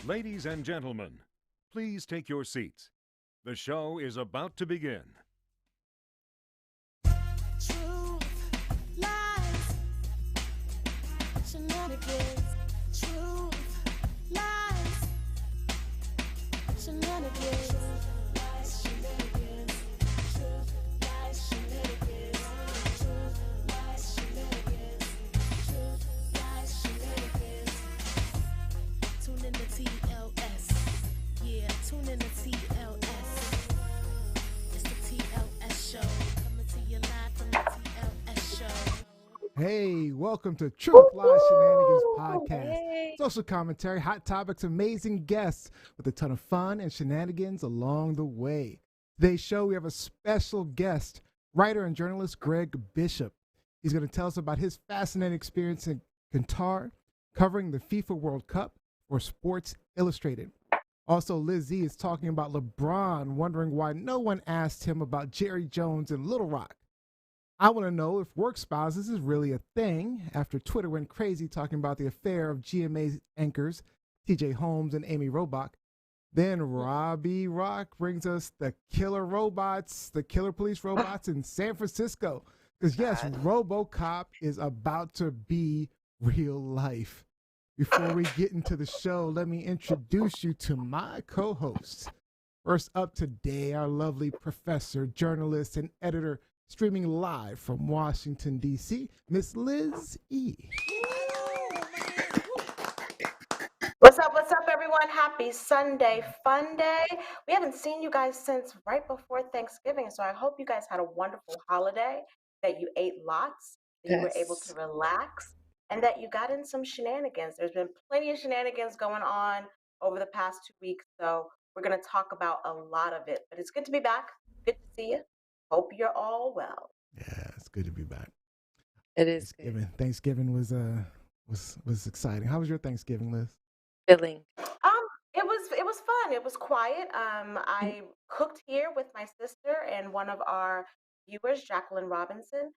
Ladies and gentlemen, please take your seats. The show is about to begin. Truth, lies, shenanigans. Truth, lies, shenanigans. Truth, lies, shenanigans. Truth, lies, shenanigans. Truth, lies, shenanigans. Truth, lies, shenanigans. Tune in to TLS. Yeah, tune in to TLS. It's the TLS show. Coming to you live from the TLS show. Hey, welcome to Truth Lies Shenanigans Podcast. Social commentary, hot topics, amazing guests with a ton of fun and shenanigans along the way. Today's show, we have a special guest, writer and journalist Greg Bishop. He's going to tell us about his fascinating experience in Qatar, covering the FIFA World Cup for Sports Illustrated. Also, Liz Z is talking about LeBron, wondering why no one asked him about Jerry Jones and Little Rock. I want to know if work spouses is really a thing after Twitter went crazy talking about the affair of GMA anchors TJ Holmes and Amy Robach. Then Robbie Rock brings us the killer robots, the killer police robots in San Francisco. Because yes, RoboCop is about to be real life. Before we get into the show, let me introduce you to my co-hosts. First up today, our lovely professor, journalist, and editor, streaming live from Washington, D.C., Miss Liz E. What's up, everyone? Happy Sunday, fun day. We haven't seen you guys since right before Thanksgiving, so I hope you guys had a wonderful holiday, that you ate lots, that you were able to relax, and that you got in some shenanigans. There's been plenty of shenanigans going on over the past 2 weeks, so we're going to talk about a lot of it. But it's good to be back. Good to see you. Hope you're all well. Yeah, it's good to be back. It is Thanksgiving. Thanksgiving was exciting. How was your Thanksgiving, Liz? filling. It was fun. It was quiet. I cooked here with my sister and one of our viewers, Jacqueline Robinson.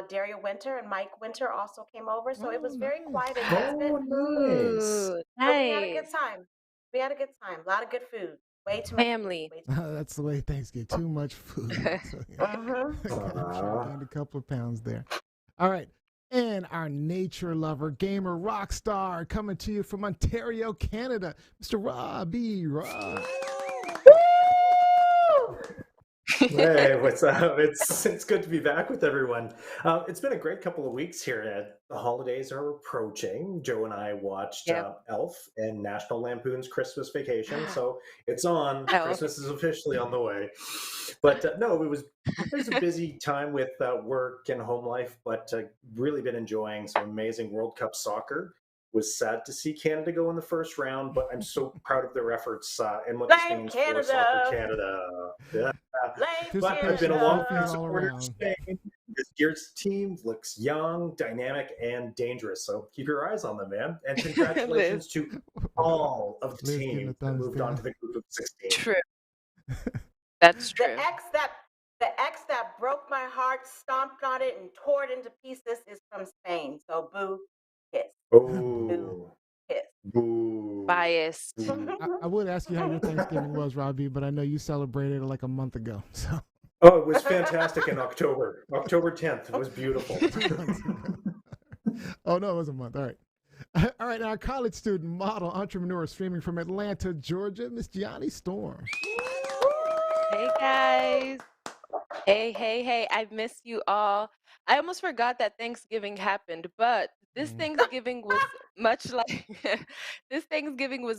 Daria Winter and Mike Winter also came over, so it was very quiet and intimate. Ooh, But we had a good nice. time. We had a good time. A lot of good food. Way too much Family. food. Way too That's the way Thanksgiving. Too much food. So, I gained a couple of pounds there. All right. And our nature lover, gamer, rock star, coming to you from Ontario, Canada, Mr. Robbie Rock. Hey, what's up? It's good to be back with everyone. It's been a great couple of weeks here. The holidays are approaching. Joe and I watched Elf and National Lampoon's Christmas Vacation, so it's on. Elf. Christmas is officially on the way. But no, it was a busy time with work and home life, but really been enjoying some amazing World Cup soccer. Was sad to see Canada go in the first round, but I'm so proud of their efforts and what this Blame means Canada. for soccer Canada. Yeah. Blame But I've been a Canada. long-time supporter of Spain. This year's team looks young, dynamic, and dangerous. So keep your eyes on them, man. And congratulations to all of the Liz giving team a that thumbs moved down. on to the group of 16. True. That's true. The X that broke my heart, stomped on it, and tore it into pieces is from Spain. So boo, kiss. Oh, Kiss. boo. Biased. I would ask you how your Thanksgiving was, Robbie, but I know you celebrated it like a month ago. So Oh, it was fantastic in October. October 10th. It was beautiful. Oh, no, it was a month. All right. All right. Our college student, model, entrepreneur, streaming from Atlanta, Georgia, Miss Gianni Storm. Hey, guys. Hey. I've missed you all. I almost forgot that Thanksgiving happened, but this Thanksgiving was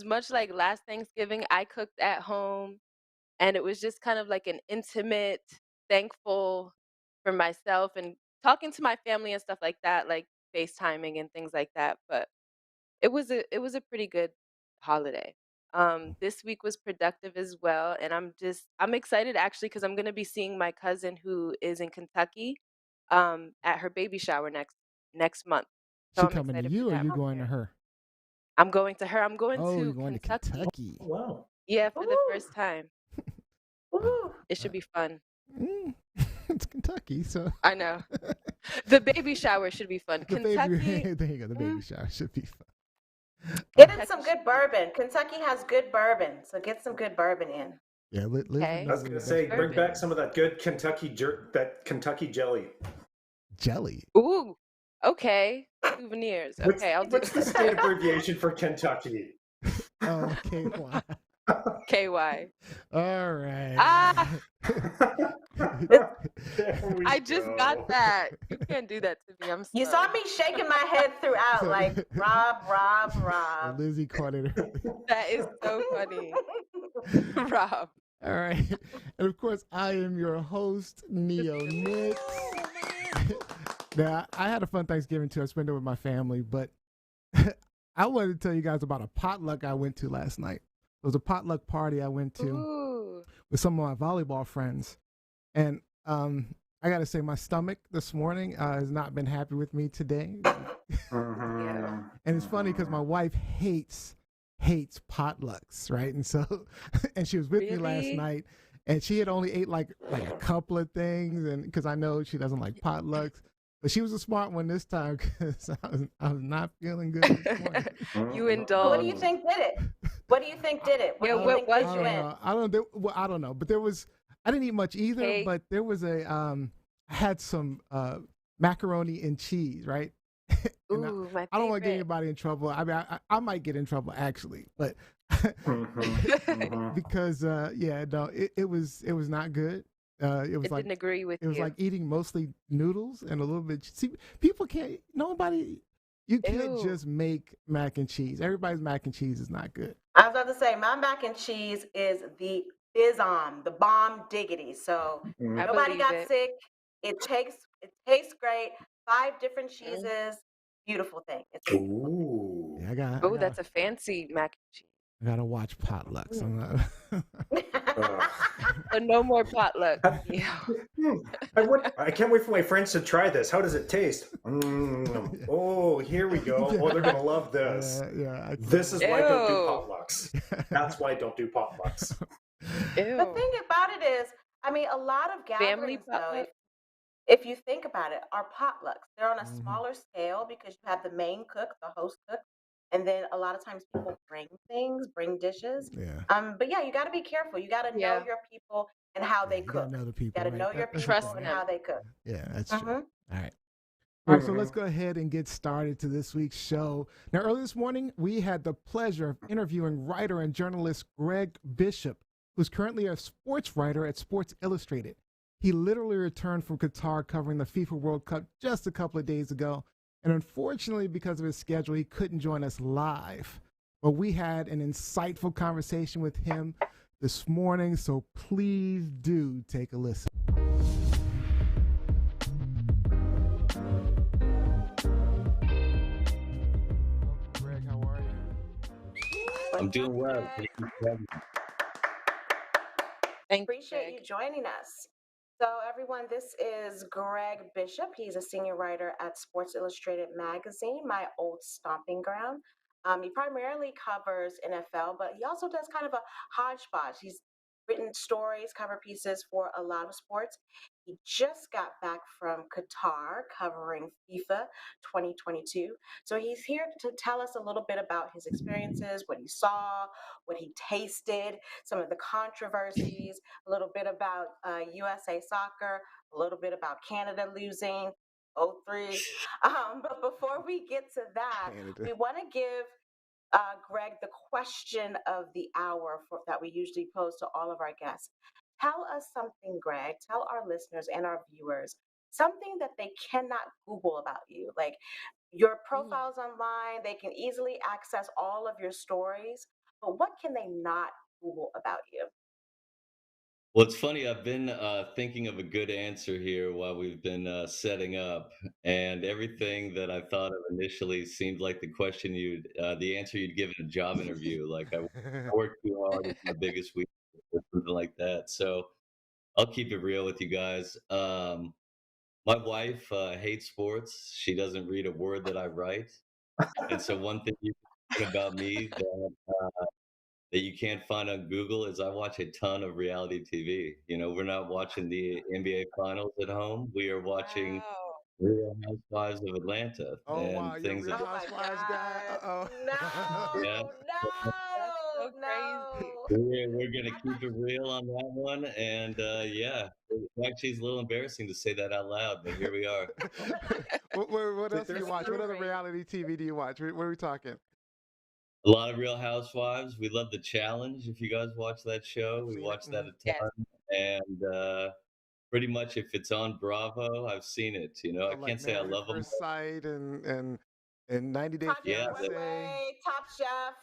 much like last Thanksgiving. I cooked at home, and it was just kind of like an intimate, thankful for myself and talking to my family and stuff like that, like FaceTiming and things like that. But it was a pretty good holiday. This week was productive as well, and I'm excited actually because I'm gonna be seeing my cousin who is in Kentucky, at her baby shower next month. So She I'm coming to excited for you or that. you going to her? I'm going to her. I'm going Oh, to you're going to Kentucky. Wow. Yeah, for the Ooh. first time. Woo. It should be fun. It's Kentucky, so I know. The baby shower should be fun. the Kentucky. baby. There you go. The baby shower should be fun. Get in Kentucky some good Street. bourbon. Kentucky has good bourbon, so get some good bourbon in. Yeah, Liz Okay. I was remembers going to that say, bring Bourbon. back some of that good that Kentucky jelly. jelly. Ooh. Okay. Souvenirs. What's Okay, I'll do what's the state abbreviation for Kentucky? Oh, KY. KY. All right. Ah, There we I just go. got that. You can't do that to me. I'm You sorry. saw me shaking my head throughout, So- like Rob. Lizzie caught it. That is so funny. Rob. All right. And of course, I am your host, Neo Nix. Now, I had a fun Thanksgiving too. I spent it with my family, but I wanted to tell you guys about a potluck I went to last night. It was a potluck party I went to Ooh. with some of my volleyball friends. And I got to say, my stomach this morning has not been happy with me today. Mhm. And it's funny because my wife hates potlucks, right? And so, and she was with me last Really? night, and she had only ate like a couple of things, and because I know she doesn't like potlucks, but she was a smart one this time because I was not feeling good this morning. You What indulge. do you think did it? What do you think did it? What Yeah, do you what think was did I you don't in? know. I don't know. But there was. I didn't eat much either. Cake. But there was I had some macaroni and cheese, right? And Ooh, my I don't want to get favorite. anybody in trouble. I mean, I might get in trouble actually, but Mhm. because yeah, no, it was not good. It was It like didn't agree with it was you. like eating mostly noodles and a little bit. See, people can't. Nobody. You can't Ew. just make mac and cheese. Everybody's mac and cheese is not good. I was about to say my mac and cheese is the the bomb diggity. So I nobody believe got it. sick. It tastes great. 5 different Mm. cheeses. Beautiful thing. It's a beautiful thing. Ooh. Yeah, I Oh, got that's a fancy mac and cheese. I gotta watch potlucks. I'm not. Ugh. So no more potluck. Have- Yeah. I can't wait for my friends to try this. How does it taste? Oh, here we go. Oh, they're gonna love this. Yeah. This is why I don't do Ew. potlucks. That's why I don't do potlucks. The Ew. thing about it is, I mean, a lot of Family gatherings, though, potluck? if you think about it, are potlucks. They're on a Mhm. smaller scale because you have the main cook, the host cook, and then a lot of times people bring things, bring dishes. Yeah. But yeah, you got to be careful. You got to know Yeah. your people and how they You gotta cook. know the You people. got to Right? know your That's people Trust and them. how they cook. Yeah, that's true. Mhm. All right. All right, so Mhm. let's go ahead and get started to this week's show. Now, early this morning, we had the pleasure of interviewing writer and journalist Greg Bishop, who's currently a sports writer at Sports Illustrated. He literally returned from Qatar covering the FIFA World Cup just a couple of days ago. And unfortunately, because of his schedule, he couldn't join us live. But we had an insightful conversation with him this morning, so please do take a listen. Greg, how are you? I'm doing well. Thank you for having me. Thank you, Appreciate Greg. you joining us. So, everyone, this is Greg Bishop. He's a senior writer at Sports Illustrated magazine, my old stomping ground. He primarily covers NFL, but he also does kind of a hodgepodge. He's written stories, cover pieces for a lot of sports. He just got back from Qatar covering FIFA 2022. So he's here to tell us a little bit about his experiences, what he saw, what he tasted, some of the controversies, a little bit about USA soccer, a little bit about Canada losing 0-3. But before we get to that, Canada. we want to give Greg the question of the hour that we usually pose to all of our guests. Tell us something, Greg. Tell our listeners and our viewers something that they cannot Google about you. Like your profiles online, they can easily access all of your stories, but what can they not Google about you? Well, it's funny. I've been thinking of a good answer here while we've been setting up, and everything that I thought of initially seemed like the answer you'd give in a job interview. Like I work too hard is my biggest weakness, or something like that. So I'll keep it real with you guys. My wife hates sports. She doesn't read a word that I write, and so one thing you can learn about me that you can't find on Google is I watch a ton of reality TV. You know, we're not watching the NBA finals at home. We are watching Wow. Real Housewives of Atlanta, Oh wow, and you're a things Real like Oh my Housewives guy. God. Uh-oh. yeah. No, That's no, so crazy. no. We're gonna keep it real on that one, and yeah, actually, it's a little embarrassing to say that out loud, but here we are. What else do you There's watch? What other Great. reality TV do you watch? What are we talking? A lot of Real Housewives. We love The Challenge. If you guys watch that show, I've we seen it. watch that a Yes. ton, and pretty much if it's on Bravo, I've seen it. You know, So I like can't say I Married at love them. First Sight and 90 Day Project Yeah, Fiance. Runway, Top Chef,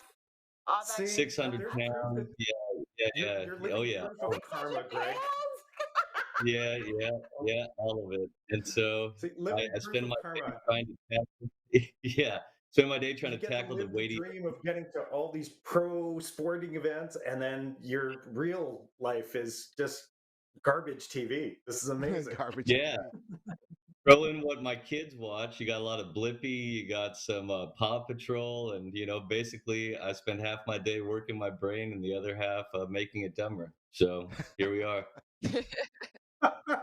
all that good See, 600 there's stuff. proof pounds. that Yeah, you're oh living yeah, proof of karma, 600 Greg. pounds? yeah, all of it. And so See, I, living I proof spend of my day karma. trying to tackle, yeah, spend my day trying You to get to tackle the live the weighty. dream of getting to all these pro sporting events, and then your real life is just garbage TV. This is amazing. Garbage Yeah, TV. throw in what my kids watch. You got a lot of Blippy, you got some Paw Patrol, and basically, I spend half my day working my brain and the other half making it dumber. So here we are. That's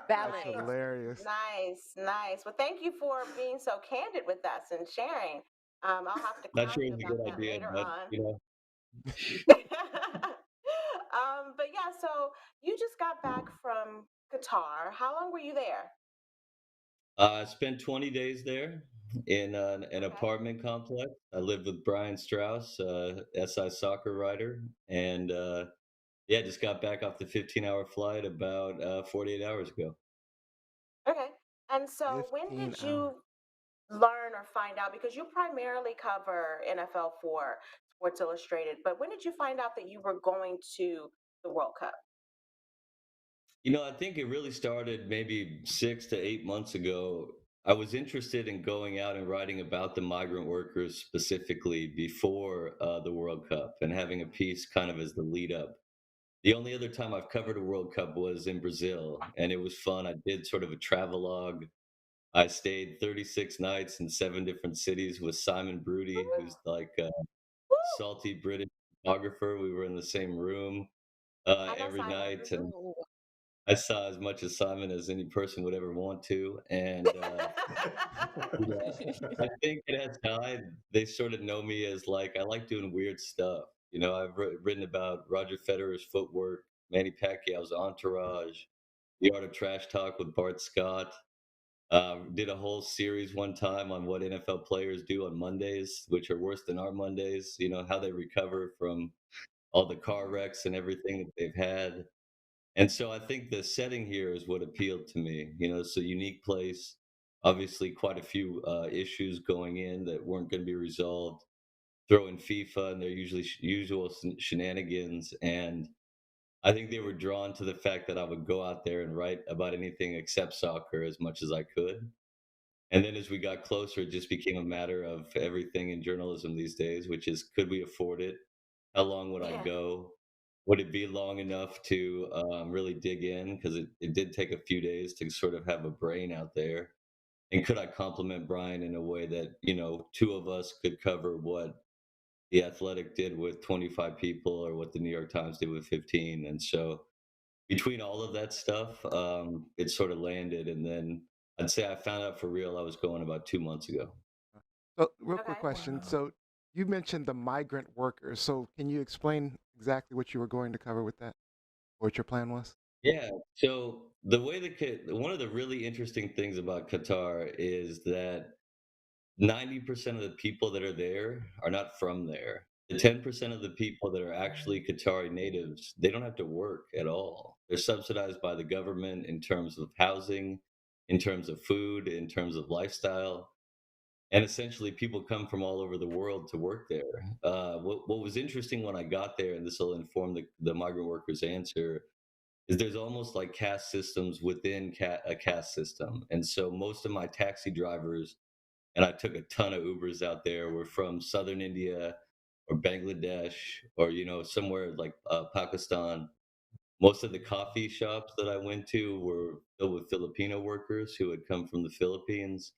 Balance. Nice, hilarious. nice, nice. Well, thank you for being so candid with us and sharing. I'll have to Not clown sure you it's a about good that idea, later but on. you know. But yeah, so you just got back from Qatar. How long were you there? I spent 20 days there in an Okay. apartment complex. I lived with Brian Strauss, SI soccer writer, and yeah, just got back off the 15-hour flight about 48 hours ago. Okay. And so when 15 did hours. you learn or find out? Because you primarily cover NFL for Sports Illustrated, but when did you find out that you were going to the World Cup? I think it really started maybe 6 to 8 months ago. I was interested in going out and writing about the migrant workers specifically before the World Cup and having a piece kind of as the lead up. The only other time I've covered a World Cup was in Brazil, and it was fun. I did sort of a travelogue. I stayed 36 nights in 7 different cities with Simon Broody, who's like a Woo! salty British photographer. We were in the same room I know every Simon. night, and I saw as much of Simon as any person would ever want to. And I think it has died. They sort of know me as like I like doing weird stuff. I've written about Roger Federer's footwork, Manny Pacquiao's entourage, the art of trash talk with Bart Scott. Did a whole series one time on what NFL players do on Mondays, which are worse than our Mondays. How they recover from all the car wrecks and everything that they've had. And so I think the setting here is what appealed to me. It's a unique place. Obviously, quite a few issues going in that weren't going to be resolved. Throw in FIFA and their usual shenanigans, and I think they were drawn to the fact that I would go out there and write about anything except soccer as much as I could. And then as we got closer, it just became a matter of everything in journalism these days, which is could we afford it? How long would I Yeah. go? Would it be long enough to really dig in? Because it did take a few days to sort of have a brain out there. And could I compliment Brian in a way that, two of us could cover what the Athletic did with 25 people or what the New York Times did with 15? And so between all of that stuff, it sort of landed. And then I'd say I found out for real I was going about 2 months ago. So, real quick Okay. question. Wow. So, you mentioned the migrant workers. So, can you explain exactly what you were going to cover with that? What your plan was? Yeah. So the way one of the really interesting things about Qatar is that 90% of the people that are there are not from there. The 10% of the people that are actually Qatari natives, they don't have to work at all. They're subsidized by the government in terms of housing, in terms of food, in terms of lifestyle. And essentially, people come from all over the world to work there. What was interesting when I got there, and this will inform the migrant workers' answer, is there's almost like caste systems within a caste system. And so most of my taxi drivers, and I took a ton of Ubers out there, were from southern India or Bangladesh or, somewhere like Pakistan. Most of the coffee shops that I went to were filled with Filipino workers who had come from the Philippines.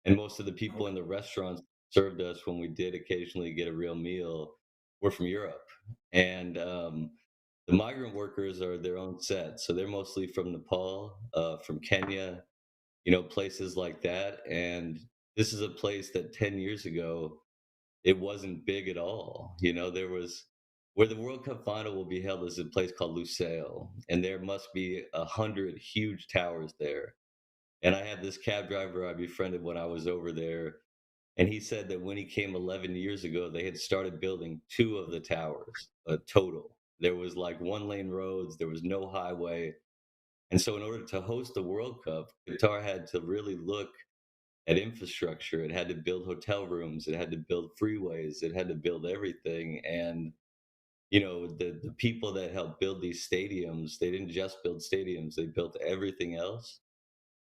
And most of the people in the restaurants served us when we did occasionally get a real meal were from Europe. And the migrant workers are their own set. So they're mostly from Nepal, from Kenya, places like that. And this is a place that 10 years ago, it wasn't big at all. There was where the World Cup final will be held is a place called Lusail, and there must be 100 huge towers there. And I had this cab driver I befriended when I was over there, and he said that when he came 11 years ago, they had started building two of the towers total. There was like one lane roads, there was no highway. And so, in order to host the World Cup, Qatar had to really look at infrastructure. It had to build hotel rooms, it had to build freeways, it had to build everything. And the people that helped build these stadiums, they didn't just build stadiums, they built everything else.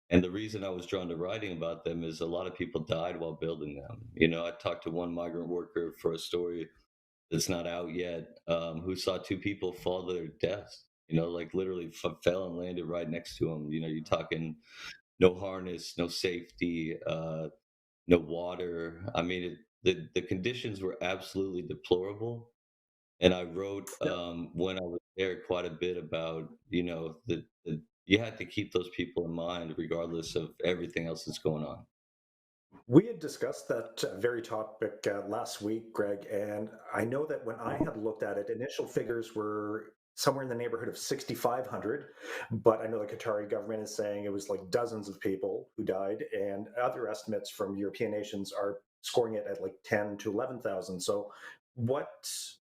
And the reason I was drawn to writing about them is a lot of people died while building them. I talked to one migrant worker for a story that's not out yet, who saw two people fall to their deaths. Like literally fell and landed right next to him. You're talking no harness, no safety, no water. I mean, the conditions were absolutely deplorable. And I wrote Yeah. when I was there quite a bit about the you had to keep those people in mind regardless of everything else that's going on. We had discussed that very topic last week, Greg, and I know that when I had looked at it, initial figures were somewhere in the neighborhood of 6,500, but I know the Qatari government is saying it was like dozens of people who died, and other estimates from European nations are scoring it at like 10 to 11,000. So, what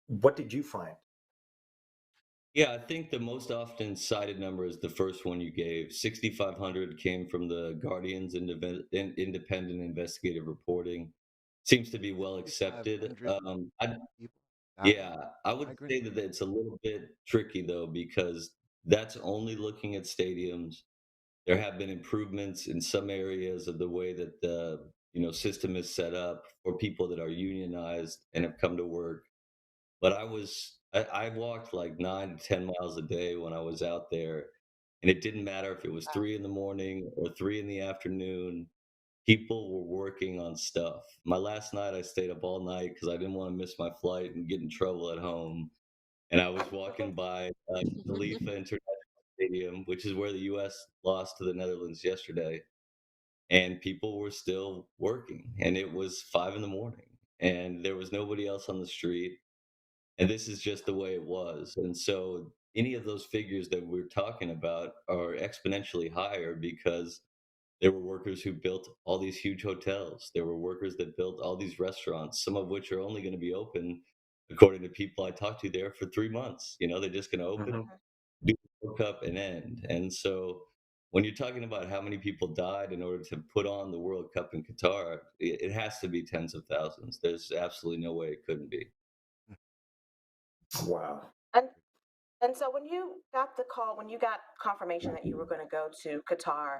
what did you find? Yeah, I think the most often cited number is the first one you gave. 6,500 came from the Guardian's independent investigative reporting. Seems to be well accepted. 500 people died. Yeah, I would Migrants. say that it's a little bit tricky though, because that's only looking at stadiums. There have been improvements in some areas of the way that the system is set up for people that are unionized and have come to work. But I walked like 9 to 10 miles a day when I was out there, and it didn't matter if it was 3 in the morning or 3 in the afternoon. People were working on stuff. My last night, I stayed up all night because I didn't want to miss my flight and get in trouble at home. And I was walking by Khalifa International Stadium, which is where the U.S. lost to the Netherlands yesterday, and people were still working. And it was 5 in the morning, and there was nobody else on the street. And this is just the way it was. And so any of those figures that we're talking about are exponentially higher because there were workers who built all these huge hotels. There were workers that built all these restaurants, some of which are only going to be open, according to people I talked to there, for 3 months. They're just going to open, Mhm. do the World Cup, and end. And so when you're talking about how many people died in order to put on the World Cup in Qatar, it has to be tens of thousands. There's absolutely no way it couldn't be. Wow. And and so when you got the call, when you got confirmation that you were going to go to Qatar,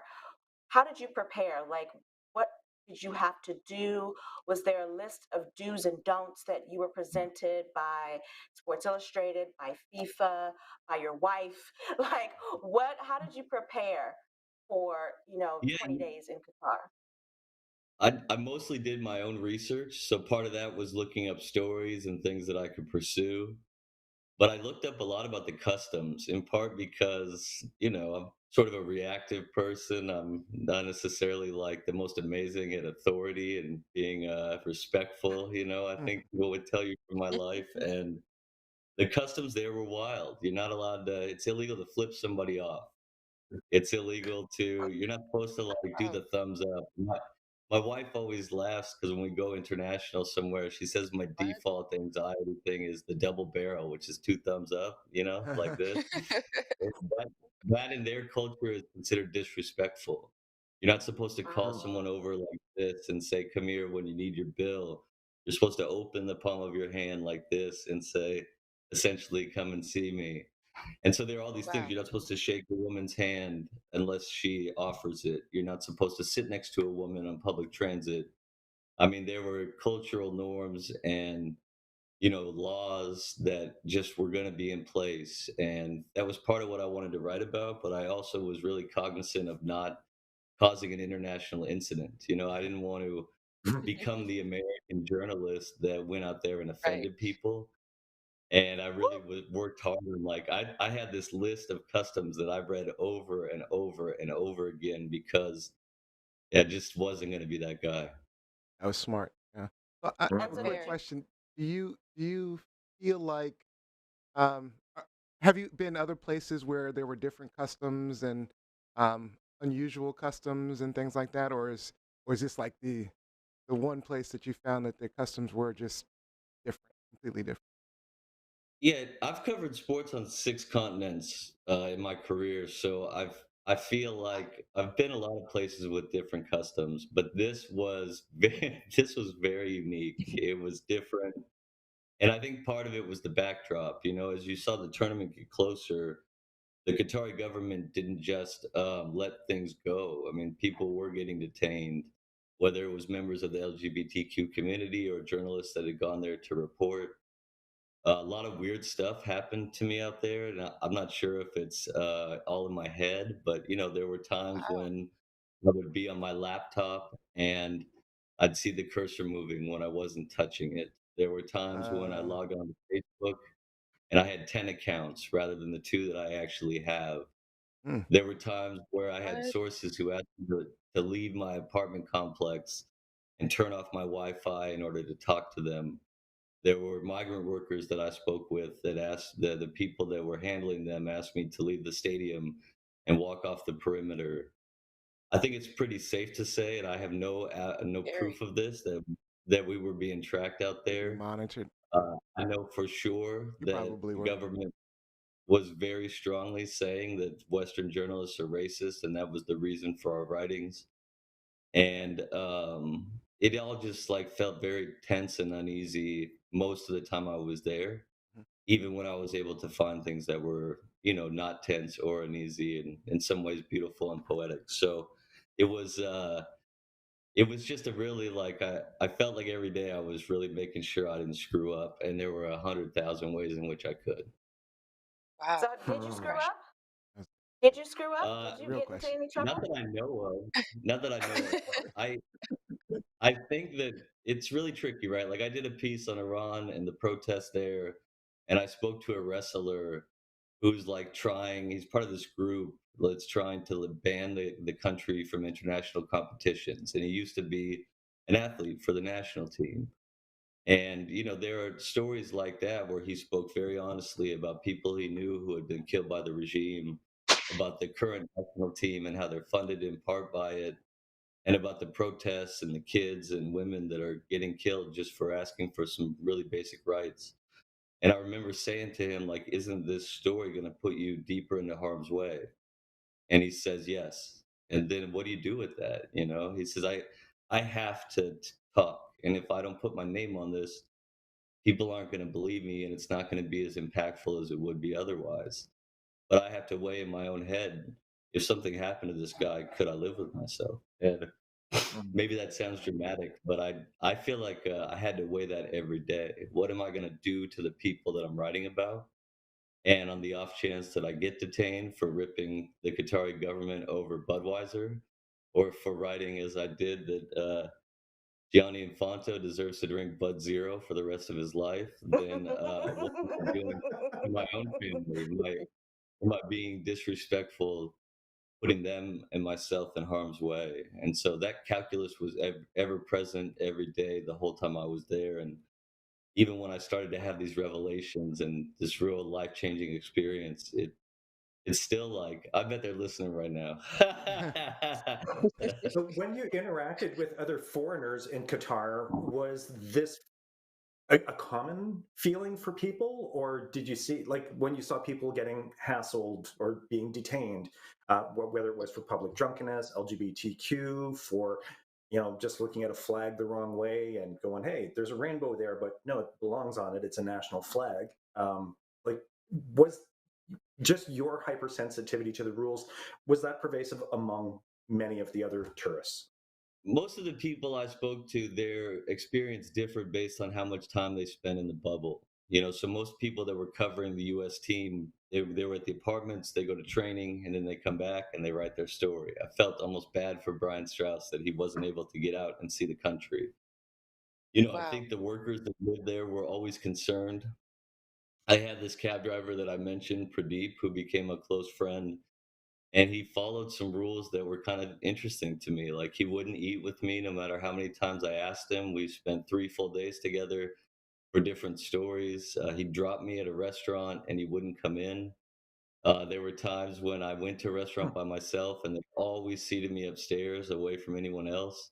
how did you prepare? Like, what did you have to do? Was there a list of do's and don'ts that you were presented by Sports Illustrated, by FIFA, by your wife? Like, what? How did you prepare for Yeah, 20 days in Qatar? I mostly did my own research. So part of that was looking up stories and things that I could pursue. But I looked up a lot about the customs, in part because, I'm sort of a reactive person. I'm not necessarily like the most amazing at authority and being respectful. I think people would tell you from my life. And the customs there were wild. You're not allowed to, it's illegal to flip somebody off. It's illegal to, you're not supposed to like do Oh, the thumbs up. My wife always laughs because when we go international somewhere, she says my what? default anxiety thing is the double barrel, which is two thumbs up, like this. That, that in their culture is considered disrespectful. You're not supposed to call Wow. someone over like this and say, "Come here" when you need your bill. You're supposed to open the palm of your hand like this and say, essentially, "Come and see me." And so there are all these things. Wow. You're not supposed to shake a woman's hand unless she offers it. You're not supposed to sit next to a woman on public transit. I mean, there were cultural norms and laws that just were going to be in place, and that was part of what I wanted to write about. But I also was really cognizant of not causing an international incident. I didn't want to become the American journalist that went out there and Right. offended people. And I really worked hard, and like I had this list of customs that I've read over and over and over again because I just wasn't going to be that guy. That was smart. Yeah. Well, I have And a so quick did you? Very. question. Do you feel like um have you been other places where there were different customs and unusual customs and things like that, or is this like the one place that you found that the customs were just different, completely different? Yeah, I've covered sports on 6 continents, in my career, so I feel like I've been a lot of places with different customs, but this was this was very unique. It was different, and I think part of it was the backdrop, as you saw the tournament get closer, the Qatari government didn't just, let things go. I mean, people were getting detained, whether it was members of the LGBTQ community or journalists that had gone there to report. A lot of weird stuff happened to me out there, and I'm not sure if it's all in my head, but there were times Wow. when I would be on my laptop and I'd see the cursor moving when I wasn't touching it. There were times when I Uh, logged on to Facebook and I had 10 accounts rather than the two that I actually have. mm, There were times where I had What? sources who asked me to leave my apartment complex and turn off my Wi-Fi in order to talk to them. There were migrant workers that I spoke with that asked the people that were handling them asked me to leave the stadium and walk off the perimeter. I think it's pretty safe to say, and I have no Scary. proof of this, that we were being tracked out you're being there. monitored. I know for sure You that probably the were. government was very strongly saying that Western journalists are racist, and that was the reason for our writings. And it all just like felt very tense and uneasy most of the time I was there, Mhm. even when I was able to find things that were, not tense or uneasy and in some ways beautiful and poetic. So it was uh it was just a really like I felt like every day I was really making sure I didn't screw up, and there were 100,000 ways in which I could. So Wow. did you Okay. screw up? That's Did you screw up? Uh, Did you real get into question. any not trouble? that I know of. Not that I know of. I think that it's really tricky, right? Like I did a piece on Iran and the protests there, and I spoke to a wrestler who's like he's part of this group that's trying to ban the country from international competitions. And he used to be an athlete for the national team. And, there are stories like that where he spoke very honestly about people he knew who had been killed by the regime, about the current national team and how they're funded in part by it, and about the protests and the kids and women that are getting killed just for asking for some really basic rights. And I remember saying to him, like, isn't this story going to put you deeper into harm's way? And he says, yes. And then what do you do with that? He says, I have to talk. And if I don't put my name on this, people aren't going to believe me and it's not going to be as impactful as it would be otherwise. But I have to weigh in my own head, if something happened to this guy, could I live with myself? And maybe that sounds dramatic, but I feel like I had to weigh that every day. What am I going to do to the people that I'm writing about? And on the off chance that I get detained for ripping the Qatari government over Budweiser, or for writing as I did that Gianni Infantino deserves to drink Bud Zero for the rest of his life, then what am I doing to my own family? Am I being disrespectful, putting them and myself in harm's way? And so that calculus was ever present every day, the whole time I was there. And even when I started to have these revelations and this real life changing experience, it's still like, I bet they're listening right now. So when you interacted with other foreigners in Qatar, was this a common feeling for people, or did you see, like, when you saw people getting hassled or being detained, whether it was for public drunkenness, LGBTQ, for just looking at a flag the wrong way and going, "Hey, there's a rainbow there, but no, it belongs on it. It's a national flag." Like, was just your hypersensitivity to the rules, was that pervasive among many of the other tourists? Most of the people I spoke to, their experience differed based on how much time they spent in the bubble. So most people that were covering the U.S. team, they were at the apartments, they go to training, and then they come back and they write their story. I felt almost bad for Brian Strauss that he wasn't able to get out and see the country. I Wow. think the workers that lived there were always concerned. I had this cab driver that I mentioned, Pradeep, who became a close friend. and he followed some rules that were kind of interesting to me. Like he wouldn't eat with me no matter how many times I asked him. We spent 3 full days together for different stories. He dropped me at a restaurant and he wouldn't come in. There were times when I went to a restaurant by myself and they always seated me upstairs away from anyone else,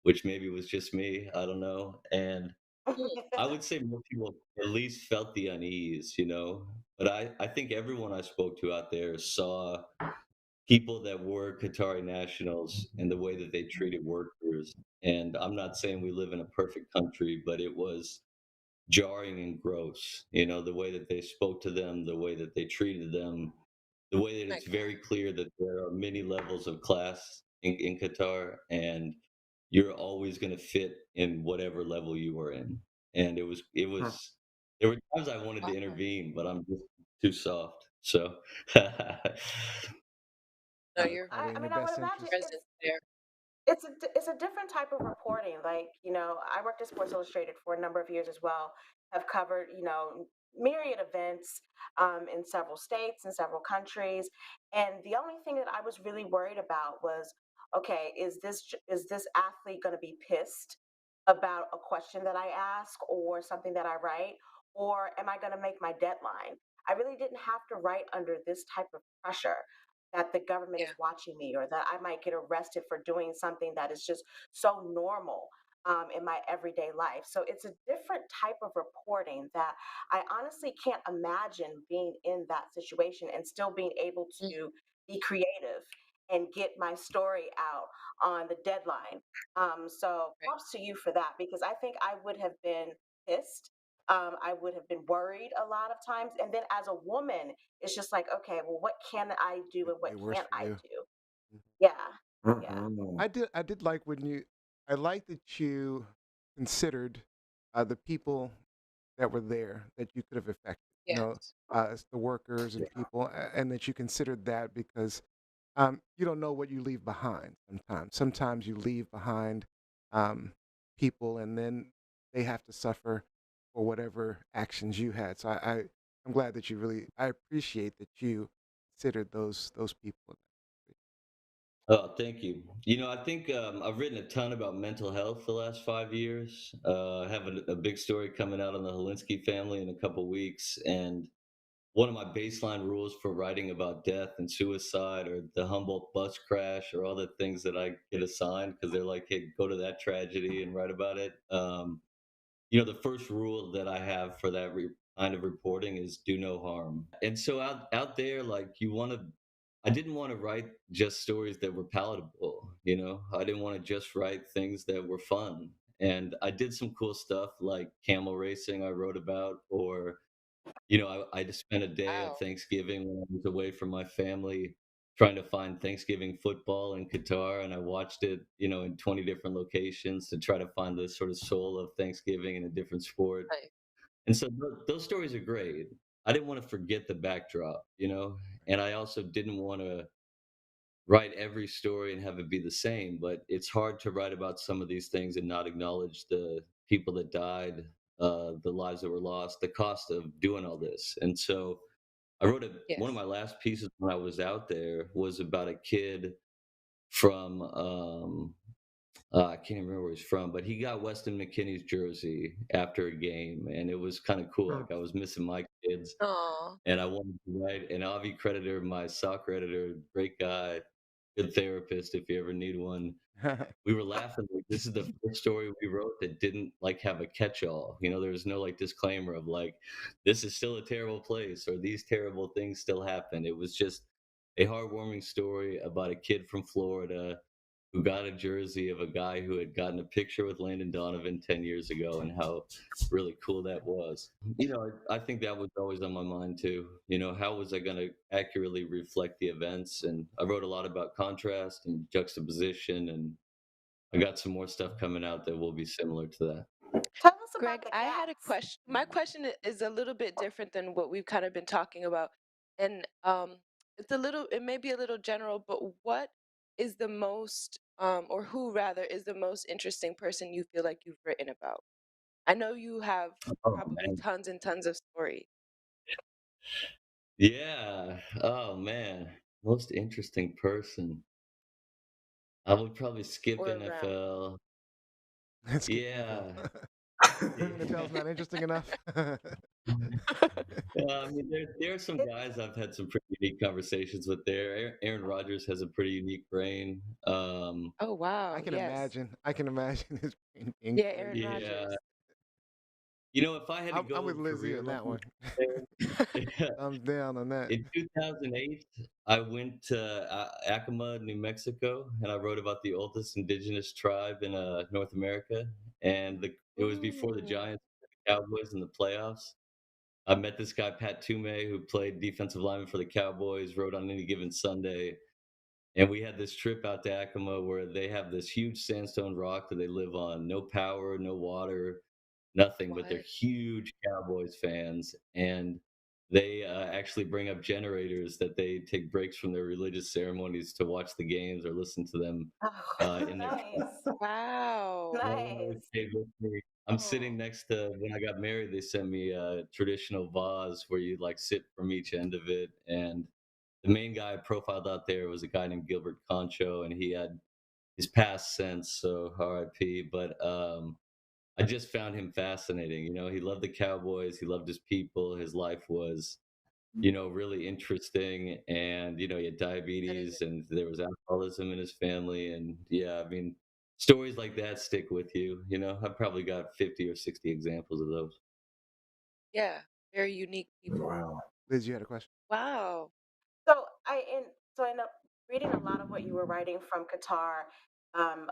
which maybe was just me. I don't know. And Mm, I would say most people at least felt the unease, you know. But I think everyone I spoke to out there saw people that were Qatari nationals and the way that they treated workers. And I'm not saying we live in a perfect country, but it was jarring and gross, you know, the way that they spoke to them, the way that they treated them, the way that my it's very God. clear that there are many levels of class in Qatar, and you're always going to fit in whatever level you are in. And there were times I wanted to Wow. intervene, but I'm just too soft. So, No, Right. your Probably I in your mean, I would best imagine interest. presence there. it's a different type of reporting. Like, I worked at Sports Illustrated for a number of years as well. Have covered, myriad events in several states and several countries. And the only thing that I was really worried about was, okay, is this athlete going to be pissed about a question that I ask or something that I write, or am I going to make my deadline? I really didn't have to write under this type of pressure that the government is Yeah. watching me or that I might get arrested for doing something that is just so normal in my everyday life. So it's a different type of reporting that I honestly can't imagine being in that situation and still being able Mm, to be creative and get my story out on the deadline. So right. props to you for that because I think I would have been pissed. I would have been worried a lot of times. And then as a woman, it's just like, okay, well, what can I do Make and what it worse can't for I you. do? Mhm. Yeah, yeah. Mhm. I did like when you. I like that you considered the people that were there that you could have affected. Yes. As the workers and people, and that you considered that because you don't know what you leave behind. Sometimes you leave behind um, people, and then they have to suffer for whatever actions you had. So I'm glad that you really. I appreciate that you considered those people. Oh, thank you. You know, I think I've written a ton about mental health the last 5 years. I have a big story coming out on the Holinsky family in a couple weeks, and one of my baseline rules for writing about death and suicide or the Humboldt bus crash or all the things that I get assigned because they're like, hey, go to that tragedy and write about it. You know, the first rule that I have for that kind of reporting is do no harm. And so out there, like I didn't want to write just stories that were palatable. You know, I didn't want to just write things that were fun. And I did some cool stuff like camel racing I wrote about, or you know, I just spent a day at Wow. Thanksgiving when I was away from my family trying to find Thanksgiving football in Qatar, and I watched it, you know, in 20 different locations to try to find the sort of soul of Thanksgiving in a different sport. Right. And so those stories are great. I didn't want to forget the backdrop, you know, and I also didn't want to write every story and have it be the same, but it's hard to write about some of these things and not acknowledge the people that died, the lives that were lost, the cost of doing all this. And so one of Yes. my last pieces when I was out there was about a kid from I can't remember where he's from, but he got Weston McKinney's jersey after a game, and it was kind of cool. Like I was missing my kids, Oh, and I wanted to write. And Avi Creditor, my soccer editor, great guy, good therapist if you ever need one. We were laughing like this is the first story we wrote that didn't like have a catch-all. You know, there was no like disclaimer of like this is still a terrible place or these terrible things still happen. It was just a heartwarming story about a kid from Florida who got a jersey of a guy who had gotten a picture with Landon Donovan 10 years ago and how really cool that was. You know, I think that was always on my mind too. You know, how was I going to accurately reflect the events? And I wrote a lot about contrast and juxtaposition, and I got some more stuff coming out that will be similar to that. Tell us about Greg, the I had a cats. question. My question is a little bit different than what we've kind of been talking about. And it may be a little general, but what is the most, or who rather, is the most interesting person you feel like you've written about? I know you have Oh probably man. tons and tons of stories. Yeah. Oh man. Most interesting person. I would probably skip or around? NFL. Let's skip NFL. Yeah. NFL's not interesting enough. Yeah, I mean, there are some It's guys I've had some pretty unique conversations with there. Aaron Rodgers has a pretty unique brain. Oh, I wow, can yes. imagine. I can imagine his brain being Yeah, Aaron crazy. Yeah. Rodgers. If I had to I'm with go Lizzie on that career-wise, one. yeah, Thumbs down on that. in 2008, I went to Acoma, New Mexico, and I wrote about the oldest indigenous tribe in North America. And it was before the Ooh. Giants, and the Cowboys in the playoffs. I met this guy, Pat Toomey, who played defensive lineman for the Cowboys, wrote on any given Sunday. And we had this trip out to Acoma where they have this huge sandstone rock that they live on. No power, no water, nothing, but they're What? huge Cowboys fans. And they actually bring up generators that they take breaks from their religious ceremonies to watch the games or listen to them Oh, in their nice. Wow. Nice. Okay, with me. I'm sitting Oh. next to when I got married, they sent me a traditional vase where you like sit from each end of it. And the main guy I profiled out there was a guy named Gilbert Concho, and he had his passed since, so RIP. But I just found him fascinating. He loved the Cowboys, he loved his people, his life was really interesting. And, he had That is diabetes and there was alcoholism in his family. And yeah, I mean, stories like that stick with you. I've probably got 50 or 60 examples of those. yeah, very unique people. Wow. Liz, you had a question? Wow. So I end up reading a lot of what you were writing from Qatar. Um,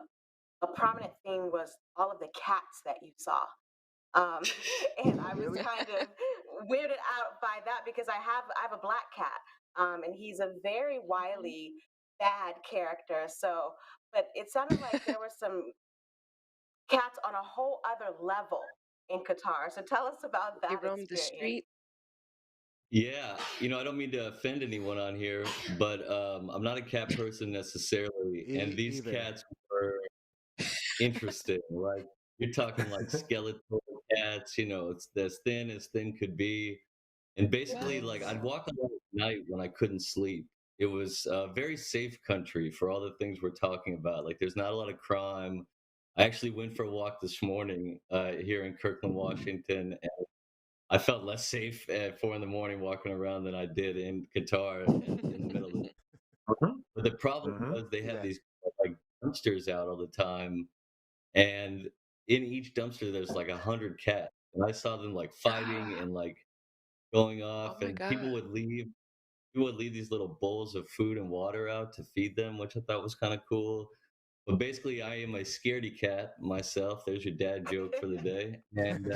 a prominent theme was all of the cats that you saw. Um, and I was Really? kind of weirded out by that because I have a black cat, and he's a very wily, bad character. So, but it sounded like there were some cats on a whole other level in Qatar. So tell us about They that roam the experience. street. Yeah, I don't mean to offend anyone on here, but I'm not a cat person necessarily. And these Either. cats were interesting. Like, you're talking like skeletal cats, it's as thin could be. And basically, What? like, I'd walk alone at night when I couldn't sleep. It was a very safe country for all the things we're talking about. Like, there's not a lot of crime. I actually went for a walk this morning here in Kirkland, Washington, and I felt less safe at 4 in the morning walking around than I did in Qatar in the middle of the. Mhm, But the problem mhm. was they See had that? these like dumpsters out all the time, and in each dumpster there's like 100 cats, and I saw them like fighting and like going Oh off, my and God. people would leave these little bowls of food and water out to feed them, which I thought was kind of cool. But basically, I am a scaredy cat myself. There's your dad joke for the day, and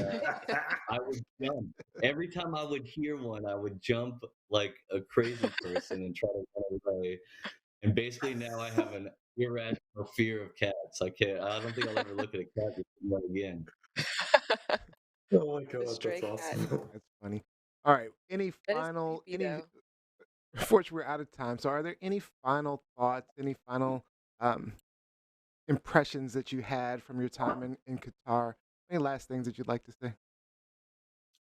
I would jump every time I would hear one. I would jump like a crazy person and try to run away. And basically, now I have an irrational fear of cats. I can't. I don't think I'll ever look at a cat the same way again. Oh my The god, stray that's cat. awesome. That's funny. All right. Any That is final, creepy any, though. unfortunately, we're out of time. So, are there any final thoughts, any final um, impressions that you had from your time in Qatar? Any last things that you'd like to say?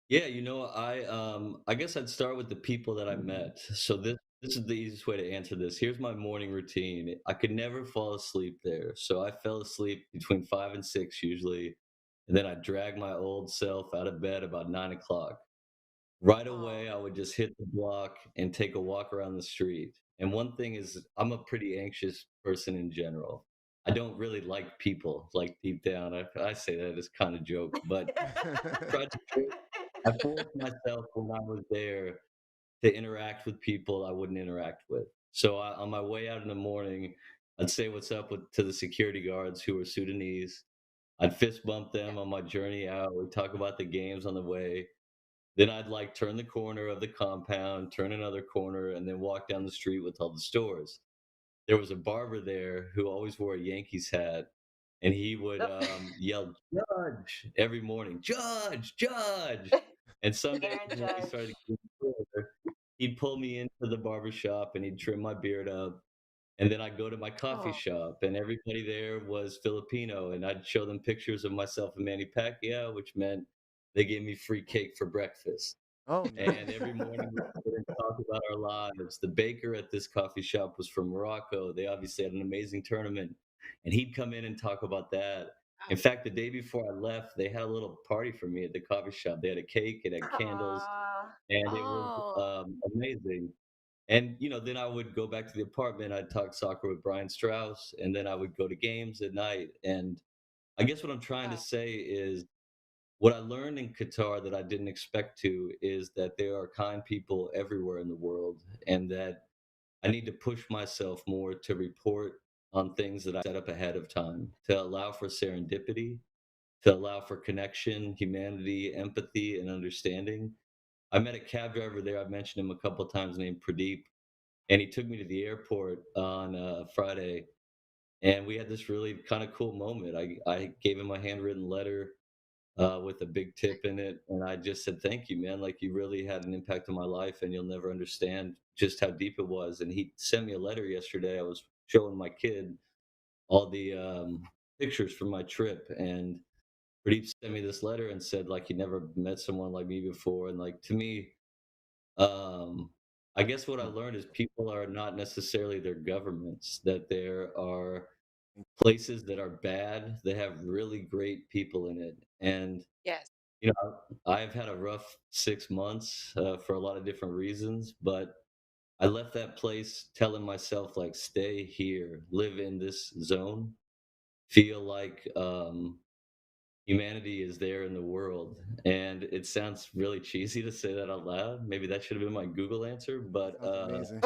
Yeah, I guess I'd start with the people that I met. So this is the easiest way to answer this. Here's my morning routine. I could never fall asleep there. So I fell asleep between 5 and 6 usually. And then I drag my old self out of bed about 9 o'clock. Right away, Oh. I would just hit the block and take a walk around the street. And one thing is, I'm a pretty anxious person in general. I don't really like people, like deep down. I say that as kind of joke, but tried to I forced myself when I was there to interact with people I wouldn't interact with. So on my way out in the morning, I'd say what's up to the security guards who were Sudanese. I'd fist bump them on my journey out. We'd talk about the games on the way. Then I'd like turn the corner of the compound, turn another corner, and then walk down the street with all the stores. There was a barber there who always wore a Yankees hat, and he would yell "Judge" every morning, "Judge, Judge." And some days Aaron when we Judge. started getting cooler, he'd pull me into the barber shop and he'd trim my beard up. And then I'd go to my coffee Oh. shop, and everybody there was Filipino, and I'd show them pictures of myself and Manny Pacquiao, which meant they gave me free cake for breakfast. Oh, And nice. every morning we sit and talk about our lives. The baker at this coffee shop was from Morocco. They obviously had an amazing tournament, and he'd come in and talk about that. In fact, the day before I left, they had a little party for me at the coffee shop. They had a cake, it had candles, Aw. and it was Oh, amazing. And then I would go back to the apartment. I'd talk soccer with Brian Strauss, and then I would go to games at night. And I guess what I'm trying to wow. say is what I learned in Qatar that I didn't expect to is that there are kind people everywhere in the world, and that I need to push myself more to report on things that I set up ahead of time to allow for serendipity, to allow for connection, humanity, empathy, and understanding. I met a cab driver there. I've mentioned him a couple of times, named Pradeep, and he took me to the airport on Friday, and we had this really kind of cool moment. I gave him a handwritten letter with a big tip in it. And I just said, thank you, man. Like, you really had an impact on my life, and you'll never understand just how deep it was. And he sent me a letter yesterday. I was showing my kid all the pictures from my trip. And Pradeep sent me this letter and said, like, he never met someone like me before. And, like, to me, um, I guess what I learned is people are not necessarily their governments, that there are places that are bad that have really great people in it. And Yes. I've had a rough 6 months for a lot of different reasons, but I left that place telling myself, like, stay here, live in this zone, feel like humanity is there in the world. And it sounds really cheesy to say that out loud. Maybe that should have been my Google answer, but Sounds amazing.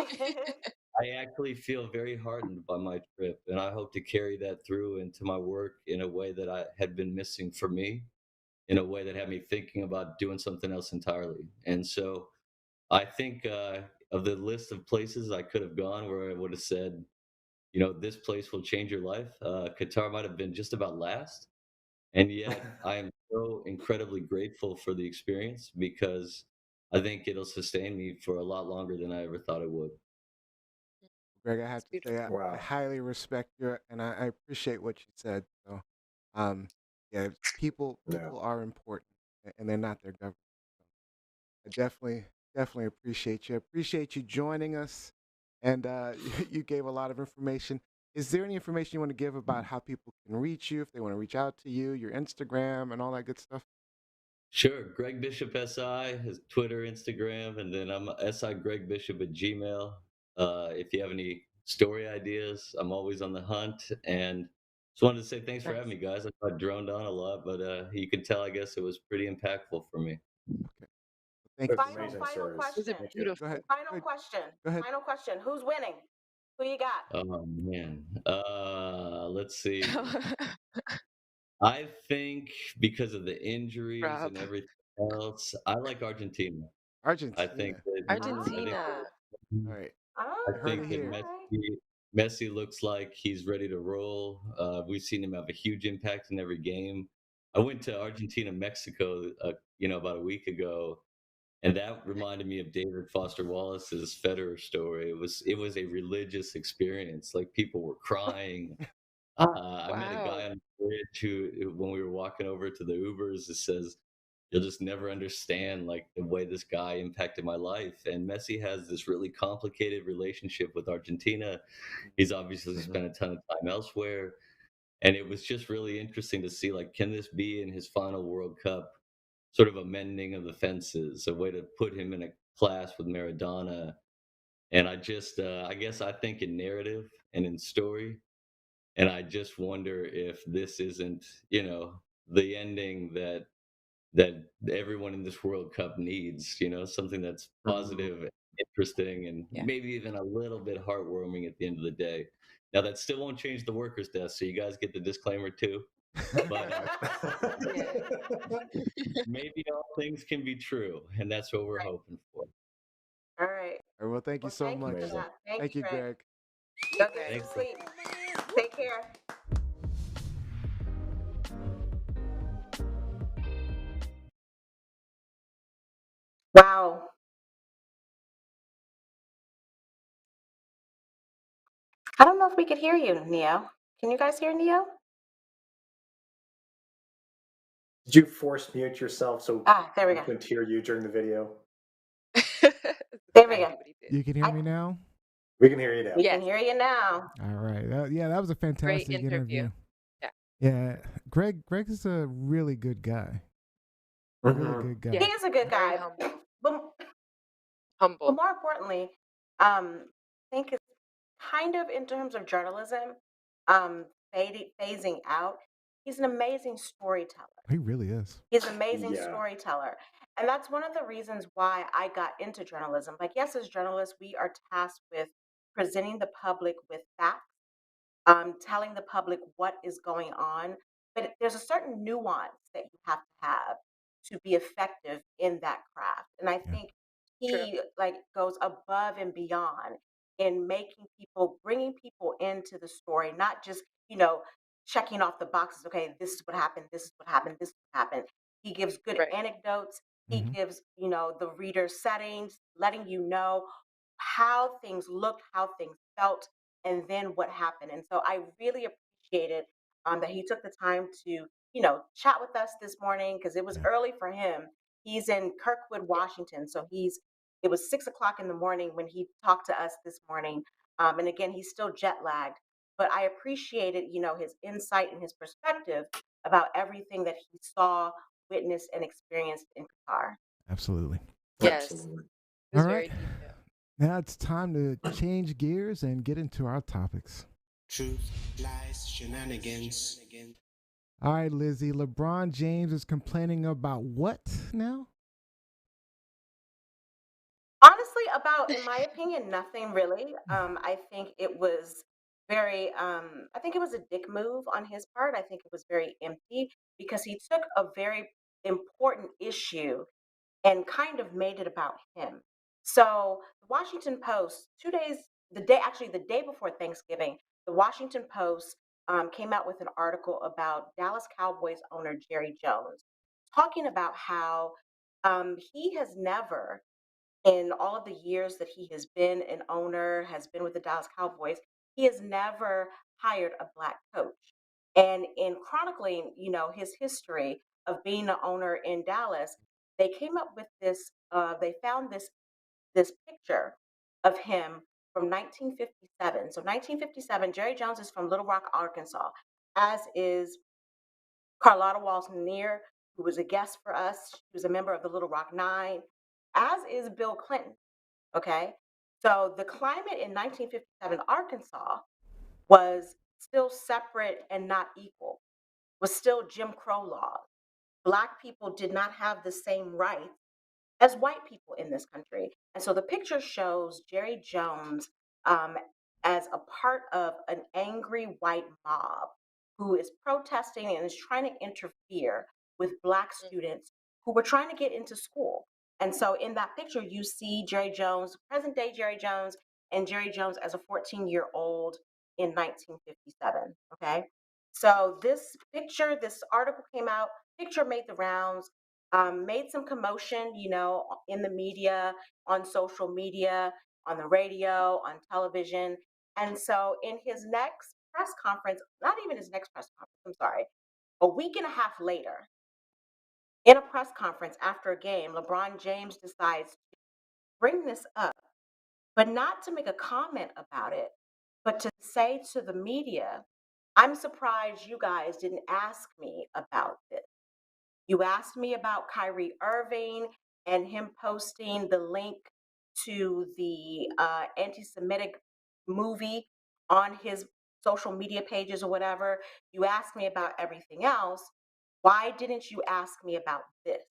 I actually feel very heartened by my trip, and I hope to carry that through into my work in a way that I had been missing for me, in a way that had me thinking about doing something else entirely. And so I think of the list of places I could have gone where I would have said, this place will change your life, Qatar might have been just about last. And yet I am so incredibly grateful for the experience because I think it'll sustain me for a lot longer than I ever thought it would. Greg, I It's have to say, beautiful. I Wow. highly respect you, and I appreciate what you said. So, yeah, Yeah. people are important, and they're not their government. I definitely appreciate you. Appreciate you joining us, and you gave a lot of information. Is there any information you want to give about how people can reach you if they want to reach out to you, your Instagram, and all that good stuff? Sure. Greg Bishop SI, his Twitter, Instagram, and then I'm SI Greg Bishop at Gmail. If you have any story ideas, I'm always on the hunt. And just wanted to say thanks for Nice. having me, guys. I droned on a lot, but you can tell, I guess, it was pretty impactful for me. Okay. Thank you That's so Final, much. amazing final stories. Was question. it Thank you. Go ahead. beautiful? Go Final ahead. question. Go ahead. Final question. Who's winning? Who you got? Oh, man. Let's see. I think because of the injuries Rob. and everything else, I like Argentina. I think Argentina. that I think Argentina. All that right. I You heard it think that here. All Messi looks like he's ready to roll. We've seen him have a huge impact in every game. I went to Argentina, Mexico, about a week ago, and that reminded me of David Foster Wallace's Federer story. It was a religious experience. Like, people were crying. I met a Wow. guy on the bridge who, when we were walking over to the Ubers, it says, "You'll just never understand like the way this guy impacted my life." And Messi has this really complicated relationship with Argentina. He's obviously Mhm. spent a ton of time elsewhere, and it was just really interesting to see, like, can this be in his final World Cup sort of a mending of the fences, a way to put him in a class with Maradona. And I guess I think in narrative and in story, and I just wonder if this isn't, the ending that everyone in this World Cup needs, something that's Mhm. positive, interesting, and Yeah. maybe even a little bit heartwarming at the end of the day. Now, that still won't change the workers' death, so you guys get the disclaimer too. But Yeah. maybe all things can be true, and that's what we're right. hoping for. All right. All right. Well, thank you Well, so thank you for much. Amazing. that. Thank Thank you, you, Greg. Greg. Go Thank you, get Greg. some Thanks. sleep. Take care. Wow. I don't know if we could hear you, Neo. Can you guys hear Neo? Did you force mute yourself so There we we go. couldn't hear you during the video? There we we go. exactly what he did. You can hear me now? We can hear you now. We Yes. can hear you now. All right. That was a Great fantastic interview. interview. Yeah. Yeah. Greg is a really good guy. Mhm. Really good guy. He is a good Very guy. humble. But Humble. more importantly, I think it's kind of in terms of journalism, phasing out. He's an amazing storyteller. He really is. He's an amazing Yeah. storyteller. And that's one of the reasons why I got into journalism. Like, yes, as journalists, we are tasked with presenting the public with facts, telling the public what is going on. But there's a certain nuance that you have to be effective in that craft. And I Yeah. think True. he like goes above and beyond in making people, bringing people into the story, not just, checking off the boxes. Okay, this is what happened. This is what happened. This is what happened. He gives good Right. anecdotes. He Mhm. gives, the reader settings, letting you know how things looked, how things felt, and then what happened. And so I really appreciated that he took the time to, chat with us this morning because it was Yeah. early for him. He's in Kirkwood, Yeah. Washington. So it was 6 o'clock in the morning when he talked to us this morning. And again, he's still jet lagged, but I appreciated, his insight and his perspective about everything that he saw, witnessed, and experienced in Qatar. Absolutely. Yes. Absolutely. It was All very right. detailed. Now it's time to change gears and get into our topics. Truth, lies, shenanigans. All right, Lizzie. LeBron James is complaining about what now? Honestly, in my opinion, nothing really. I think it was I think it was a dick move on his part. I think it was very empty because he took a very important issue and kind of made it about him. So the Washington Post, actually the day before Thanksgiving, the Washington Post came out with an article about Dallas Cowboys owner Jerry Jones, talking about how he has never, in all of the years that he has been an owner, has been with the Dallas Cowboys, he has never hired a black coach. And in chronicling, his history of being an owner in Dallas, they came up with this. They found this picture of him from 1957. So 1957, Jerry Jones is from Little Rock, Arkansas, as is Carlotta Walton-Neer, who was a guest for us. She was a member of the Little Rock Nine, as is Bill Clinton. Okay. So the climate in 1957 Arkansas was still separate and not equal, was still Jim Crow law. Black people did not have the same rights as white people in this country. And so the picture shows Jerry Jones um, as a part of an angry white mob who is protesting and is trying to interfere with Black students who were trying to get into school. And so in that picture, you see Jerry Jones, present day Jerry Jones, and Jerry Jones as a 14-year-old in 1957. Okay. So this picture, this article came out, picture made the rounds, made some commotion, in the media, on social media, on the radio, on television. And so in his next press conference, not even his next press conference, I'm sorry, a week and a half later, in a press conference after a game, LeBron James decides to bring this up, but not to make a comment about it, but to say to the media, I'm surprised you guys didn't ask me about this. You asked me about Kyrie Irving and him posting the link to the anti Semitic movie on his social media pages or whatever. You asked me about everything else. Why didn't you ask me about this?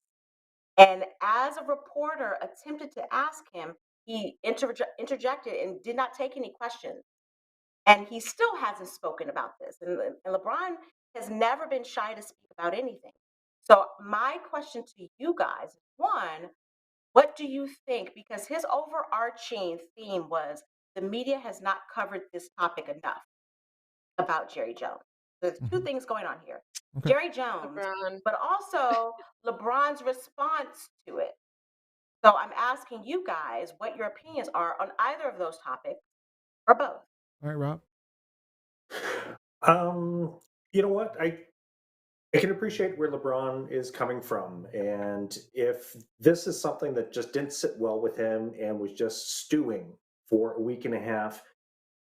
And as a reporter attempted to ask him, he interjected and did not take any questions. And he still hasn't spoken about this. And LeBron has never been shy to speak about anything. So my question to you guys is, one, what do you think? Because his overarching theme was the media has not covered this topic enough about Jerry Jones. There's two Mhm. things going on here. Okay. Jerry Jones, LeBron. but also LeBron's response to it. So I'm asking you guys what your opinions are on either of those topics or both. All right, Rob. You know what? I can appreciate where LeBron is coming from. And if this is something that just didn't sit well with him and was just stewing for a week and a half,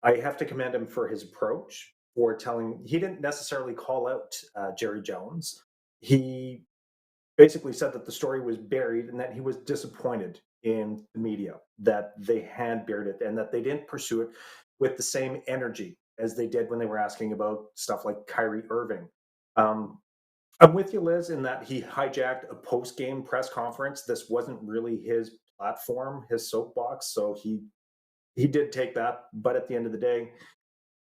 I have to commend him for his approach, for telling, he didn't necessarily call out Jerry Jones. He basically said that the story was buried and that he was disappointed in the media that they had buried it and that they didn't pursue it with the same energy as they did when they were asking about stuff like Kyrie Irving. Um, I'm with you, Liz, in that he hijacked a post-game press conference. This wasn't really his platform, his soapbox, so he did take that. But at the end of the day,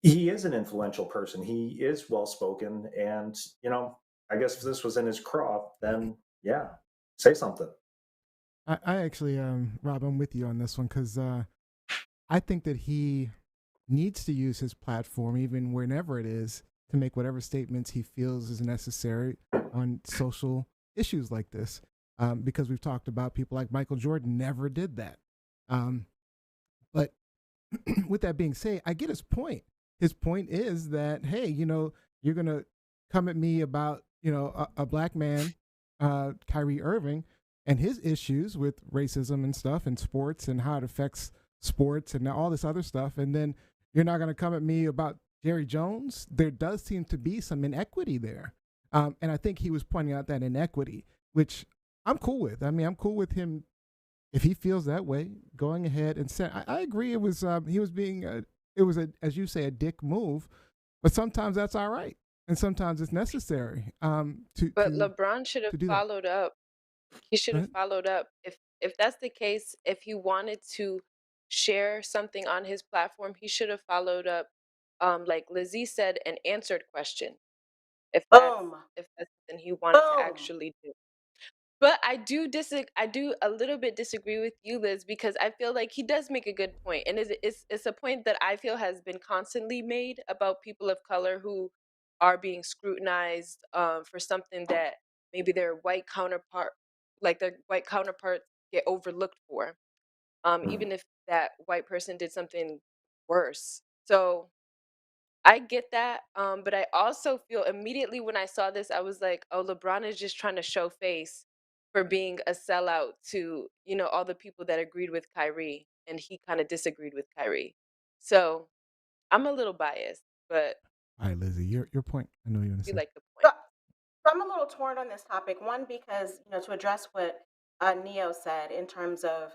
he is an influential person. He is well spoken, and I guess if this was in his crop, then yeah, say something. I actually, Rob, I'm with you on this one because I think that he needs to use his platform, even whenever it is, to make whatever statements he feels is necessary on social issues like this. Because we've talked about people like Michael Jordan never did that. But with that being said, I get his point. His point is that, hey, you're going to come at me about, a black man, Kyrie Irving, and his issues with racism and stuff and sports and how it affects sports and all this other stuff. And then you're not going to come at me about Jerry Jones. There does seem to be some inequity there. And I think he was pointing out that inequity, which I'm cool with. I mean, I'm cool with him if he feels that way, going ahead and say, I agree. It was he was being it was as you say, a dick move, but sometimes that's all right, and sometimes it's necessary. But LeBron should have do that. followed up. He should have Right? followed up. If that's the case, if he wanted to share something on his platform, he should have followed up, like Lizzie said, an answered question. If that's Boom. if that's something he wanted to Boom. actually do. But I do a little bit disagree with you, Liz, because I feel like he does make a good point, and it's a point that I feel has been constantly made about people of color who are being scrutinized for something that maybe their white counterparts get overlooked for, even if that white person did something worse. So I get that, but I also feel immediately when I saw this, I was like, "Oh, LeBron is just trying to show face for being a sellout to, all the people that agreed with Kyrie, and he kind of disagreed with Kyrie." So I'm a little biased, but All right, Lizzie, your point. I know you want to you say. like the So, point. so I'm a little torn on this topic. One, because to address what Neo said in terms of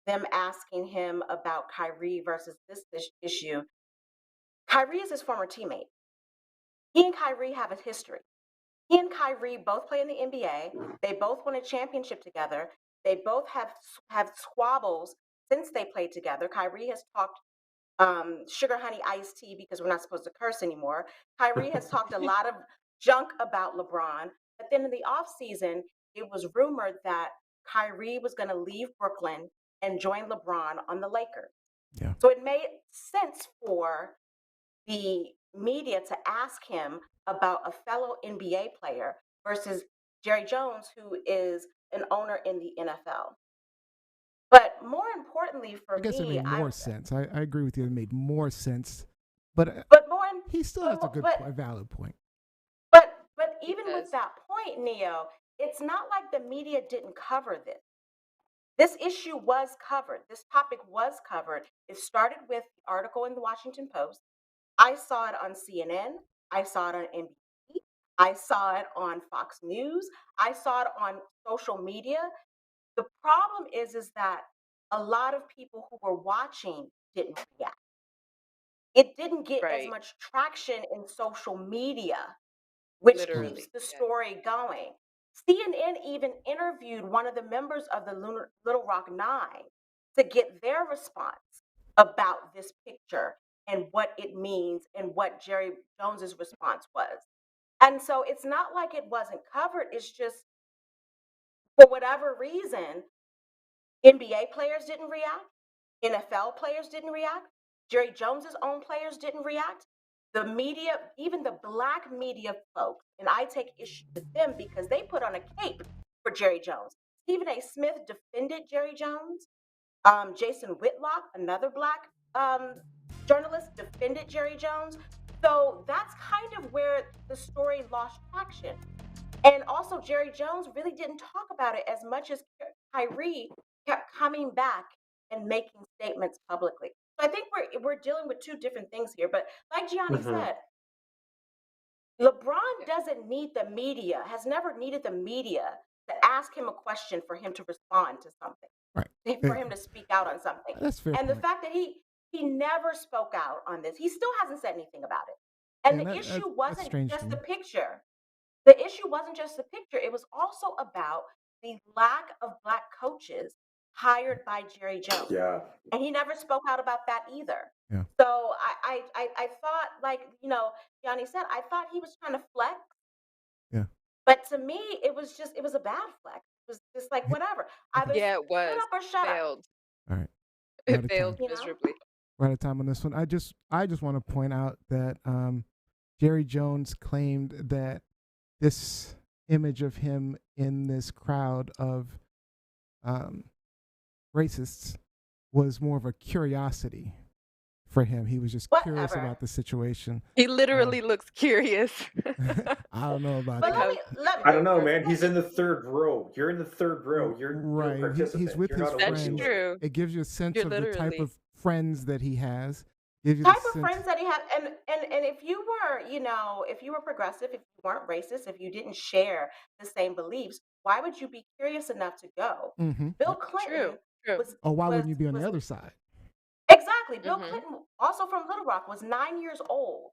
them asking him about Kyrie versus this issue. Kyrie is his former teammate. He and Kyrie have a history. He and Kyrie both play in the NBA. They both won a championship together. They both have squabbles since they played together. Kyrie has talked sugar honey iced tea because we're not supposed to curse anymore. Kyrie has talked a lot of junk about LeBron, but then in the offseason, it was rumored that Kyrie was going to leave Brooklyn and join LeBron on the Lakers. Yeah. So it made sense for the media to ask him about a fellow NBA player versus Jerry Jones, who is an owner in the NFL. But more importantly for I guess it me, made more sense. I agree with you. It made more sense, but but more he still has a a valid point. but He even with does. that point, Neo, it's not like the media didn't cover this. This issue was covered. This topic was covered. It started with the article in the Washington Post. I saw it on CNN. I saw it on NBC. I saw it on Fox News. I saw it on social media. The problem is that a lot of people who were watching didn't react. It didn't get as Right. much traction in social media, which keeps Literally. the Yeah. story going. CNN even interviewed one of the members of the Little Rock Nine to get their response about this picture and what it means and what Jerry Jones's response was. And so it's not like it wasn't covered. It's just for whatever reason, NBA players didn't react, NFL players didn't react, Jerry Jones's own players didn't react. The media, even the black media folks, and I take issue with them because they put on a cape for Jerry Jones. Stephen A. Smith defended Jerry Jones. Jason Whitlock, another black journalist, defended Jerry Jones. So that's kind of where the story lost traction. And also, Jerry Jones really didn't talk about it as much as Kyrie kept coming back and making statements publicly. So I think we're dealing with two different things here. But like Gianni Mm-hmm. said, LeBron doesn't need the media, has never needed the media to ask him a question for him to respond to something, Right. for him to speak out on something. That's fair. And the point. fact that he never spoke out on this, he still hasn't said anything about it. And Yeah, the issue that's wasn't strange just to the me. picture. The issue wasn't just the picture. It was also about the lack of Black coaches hired by Jerry Jones. Yeah. And he never spoke out about that either. Yeah. So I thought, like, Johnny said, I thought he was trying to flex. Yeah. But to me, it was a bad flex. It was just like, whatever. Either Yeah, it shut was. up or shut up. Failed. All right. It Right at failed You know? miserably. Right at time on this one. I just want to point out that Jerry Jones claimed that this image of him in this crowd of racists was more of a curiosity for him. He was just curious Whatever. about the situation. He literally looks curious. I don't know about But that. let me I don't know, man. He's in the third row. You're in the third row. You're a Right. participant. He's with You're his not a That's friends. viewer. true. It gives you a sense You're of the type literally- of friends that he has. Gives you type the of sense- friends that he had, and if you were, if you were progressive, if you weren't racist, if you didn't share the same beliefs, why would you be curious enough to go? Mhm. Bill Clinton True. was. Or why was- wouldn't you be on was- the other side? Exactly. Bill Mhm. Clinton, also from Little Rock, was 9 years old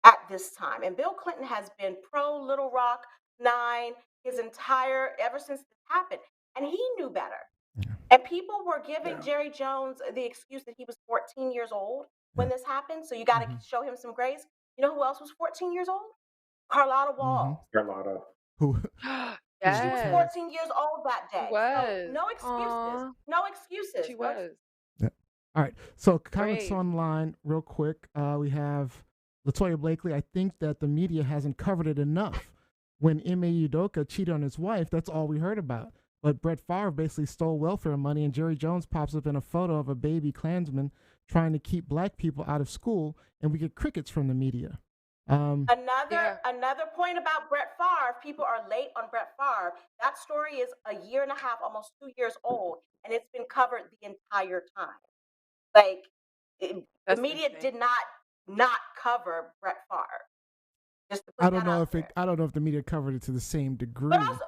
at this time, and Bill Clinton has been pro Little Rock 9 ever since this happened, and he knew better. Yeah. And people were giving Yeah. Jerry Jones the excuse that he was 14 years old when this happened, so you got to Mhm. show him some grace. You know who else was 14 years old? Carlotta Walls. Carlotta. Who? She was Yes. 14 years old that day. She was. So no excuses. Aw. No excuses. She No was. All right. So comments Brave. online, real quick. We have Latoya Blakely. I think that the media hasn't covered it enough. When Ime Udoka cheated on his wife, that's all we heard about. But Brett Favre basically stole welfare money, and Jerry Jones pops up in a photo of a baby Klansman trying to keep Black people out of school, and we get crickets from the media. Another point about Brett Favre, people are late on Brett Favre. That story is a year and a half, almost 2 years old, and it's been covered the entire time. Like the That's media insane. did not cover Brett Favre. Just to put I don't that know out if there. I don't know if the media covered it to the same degree. But also,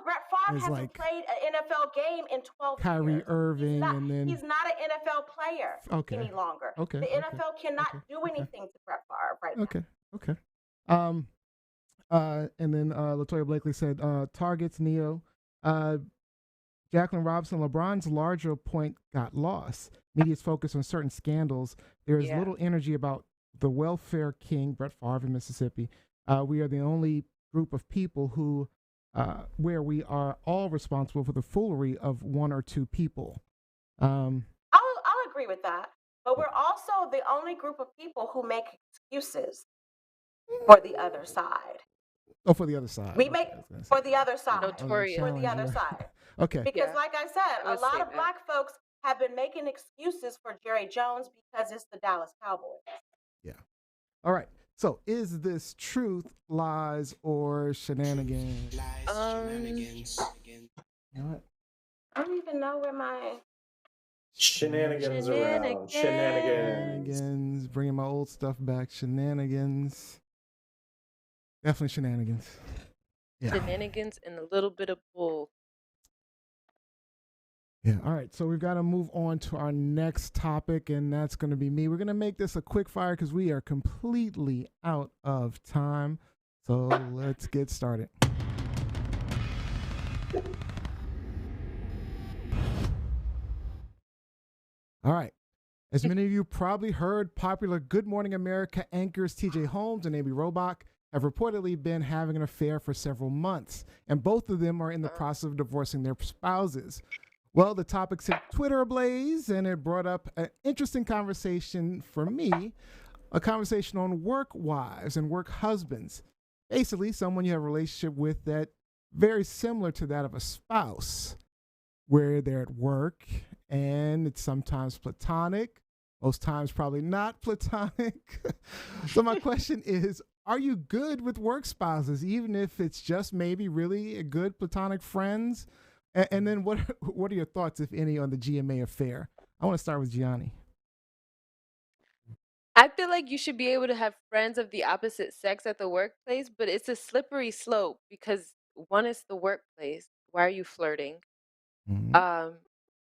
Brett Favre It's hasn't like played an NFL game in 12 Kyrie years. Irving, and then He's not an NFL player any longer. Okay, The okay, NFL cannot okay, do okay. anything to Brett Favre right now. Okay. And then Latoya Blakely said, targets Neo. Jacqueline Robinson, LeBron's larger point got lost. Media's focus on certain scandals. There is Yeah. little energy about the welfare king, Brett Favre in Mississippi. We are the only group of people who, where we are all responsible for the foolery of one or two people. I'll agree with that. But we're also the only group of people who make excuses for the other side. Oh, for the other side. We Okay, make I was gonna say. for the other side. Notorious. For the Challenge other you. side. Okay. Because Yeah. like I said, I a would lot say of that. Black folks have been making excuses for Jerry Jones because it's the Dallas Cowboys. All right. So, is this truth, lies, or shenanigans? Lies, shenanigans. You know what? I don't even know where my Shenanigans around. Shenanigans. Shenanigans. Bringing my old stuff back. Shenanigans. Definitely shenanigans. Yeah. Shenanigans and a little bit of bull. Yeah. All right. So we've got to move on to our next topic, and that's going to be me. We're going to make this a quick fire because we are completely out of time. So let's get started. All right. As many of you probably heard, popular Good Morning America anchors TJ Holmes and Amy Robach have reportedly been having an affair for several months, and both of them are in the process of divorcing their spouses. Well, the topic set Twitter ablaze, and it brought up an interesting conversation for me, a conversation on work wives and work husbands. Basically, someone you have a relationship with that very similar to that of a spouse, where they're at work and it's sometimes platonic, most times probably not platonic. So my question is, are you good with work spouses, even if it's just maybe really a good platonic friends? And then what are your thoughts, if any, on the GMA affair? I want to start with Gianni. I feel like you should be able to have friends of the opposite sex at the workplace, but it's a slippery slope because one is the workplace. Why are you flirting? Mhm.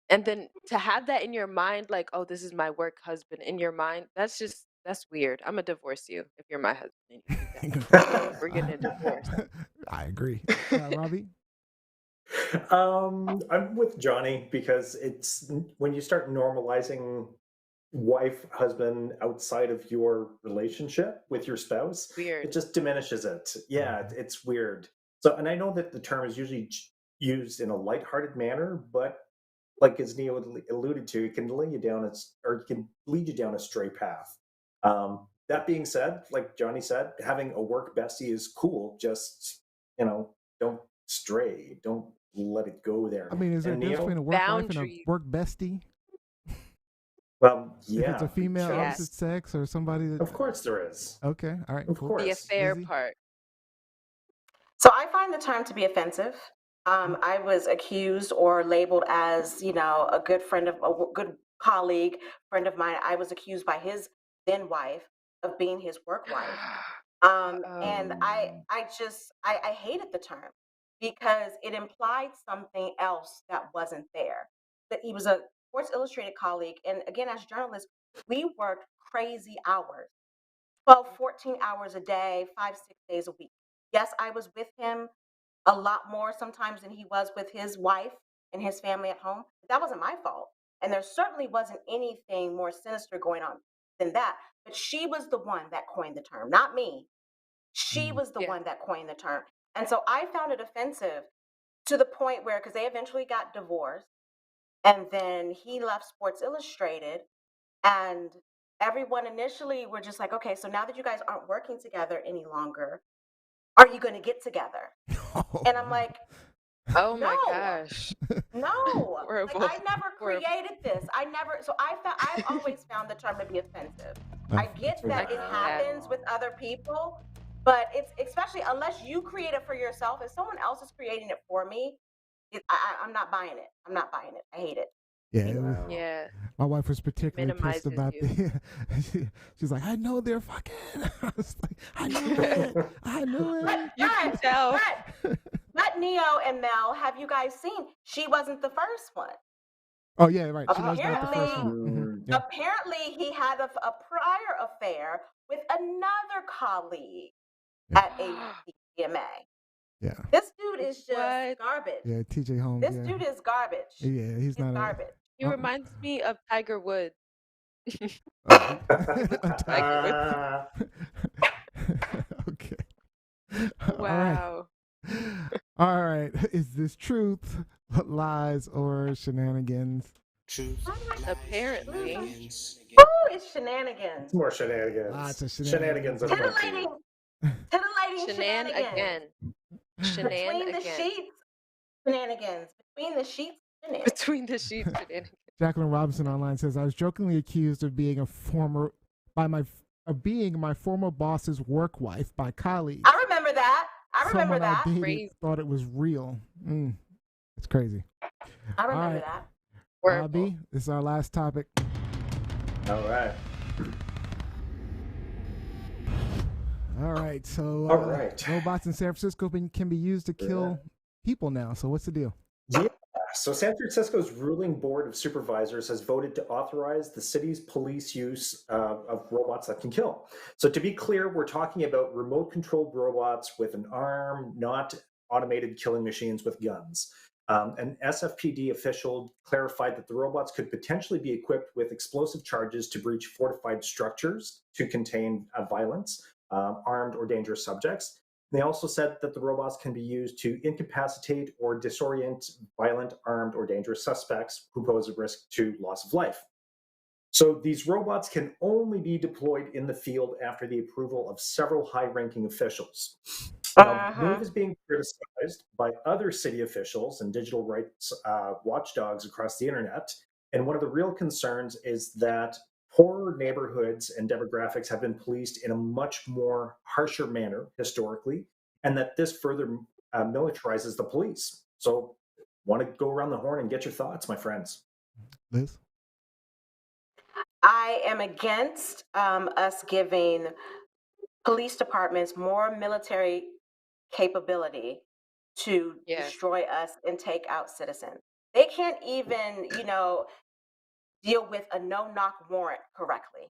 And then to have that in your mind, like, oh, this is my work husband in your mind, that's weird. I'm gonna divorce you if you're my husband and you do that. We're getting a divorce. I agree. Robbie? I'm with Johnny because it's when you start normalizing wife, husband outside of your relationship with your spouse, Weird. it just diminishes it. Yeah, it's weird. So, and I know that the term is usually used in a lighthearted manner, but like as Neo alluded to, it can lay you down or it can lead you down a stray path. That being said, like Johnny said, having a work bestie is cool. Just don't stray. Don't let it go there. I mean, is there a And difference Neo, between a work wife and a Boundaries. work bestie? well, If yeah, it's a female because- Yes. opposite sex or somebody that. Of course there is. Okay, all right, Of cool. course. The affair Lizzie? part. So I find the term to be offensive. I was accused or labeled as, a good friend of a good colleague, friend of mine. I was accused by his then wife of being his work wife. And I hated the term because it implied something else that wasn't there. That he was a Sports Illustrated colleague. And again, as journalists, we worked crazy hours, 12, 14 hours a day, 5, 6 days a week. Yes, I was with him a lot more sometimes than he was with his wife and his family at home. But that wasn't my fault. And there certainly wasn't anything more sinister going on than that. But she was the one that coined the term, not me. She was the Yeah. one that coined the term. And so I found it offensive to the point where, because they eventually got divorced, and then he left Sports Illustrated, and everyone initially were just like, okay, so now that you guys aren't working together any longer, are you going to get together? And I'm like, Oh my No. gosh. no, like Horrible. I never Horrible. created this. I've always found the term to be offensive. I get that it Wow. happens with other people, but it's especially unless you create it for yourself. If someone else is creating it for me, I'm not buying it. I'm not buying it. I hate it. Yeah, it was, Yeah. my wife was particularly pissed Minimizes about you. she's like, I know they're fucking. I was like, I knew it. I knew it. But, You can tell. but Neo and Mel, have you guys seen? She wasn't the first one. Oh yeah, right. She was not the first Apparently- one. Mhm, yeah. Apparently, he had a prior affair with another colleague Yeah. at ABCMA. Yeah. This dude is just What? garbage. Yeah, TJ Holmes. This yeah. dude is garbage. Yeah, he's He's not garbage. He Oh. reminds me of Tiger Woods. a. Ah, Okay. All right. Wow. All right. Is this truth, lies, or shenanigans? Truth, lies, Apparently. shenanigans. Ooh, it's shenanigans. it's more shenanigans. Lots of Shenanigans. shenanigans. aplenty. Titillating Shenan shenanigans. again. Shenan Between the again. sheets, shenanigans. Between the sheets, shenanigans. Between the sheets. Shenanigans. Jacqueline Robinson online says, I was jokingly accused of being being my former boss's work wife by colleagues. I remember that. I remember Someone that. I dated Crazy. thought it was real. It's crazy. I remember All right. that. Horrible. Robbie, this is our last topic. All right. All right. So, All right. robots in San Francisco can be used to kill people now. So, what's the deal? Yeah. So San Francisco's ruling board of supervisors has voted to authorize the city's police use of robots that can kill. So to be clear, we're talking about remote-controlled robots with an arm, not automated killing machines with guns. An SFPD official clarified that the robots could potentially be equipped with explosive charges to breach fortified structures to contain violence, armed or dangerous subjects. They also said that the robots can be used to incapacitate or disorient violent, armed, or dangerous suspects who pose a risk to loss of life. So these robots can only be deployed in the field after the approval of several high-ranking officials. Now, the move is being criticized by other city officials and digital rights watchdogs across the internet. And one of the real concerns is that poorer neighborhoods and demographics have been policed in a much more harsher manner historically, and that this further militarizes the police. So, want to go around the horn and get your thoughts, my friends? Liz? I am against us giving police departments more military capability to Yes. destroy us and take out citizens. They can't even, deal with a no-knock warrant correctly.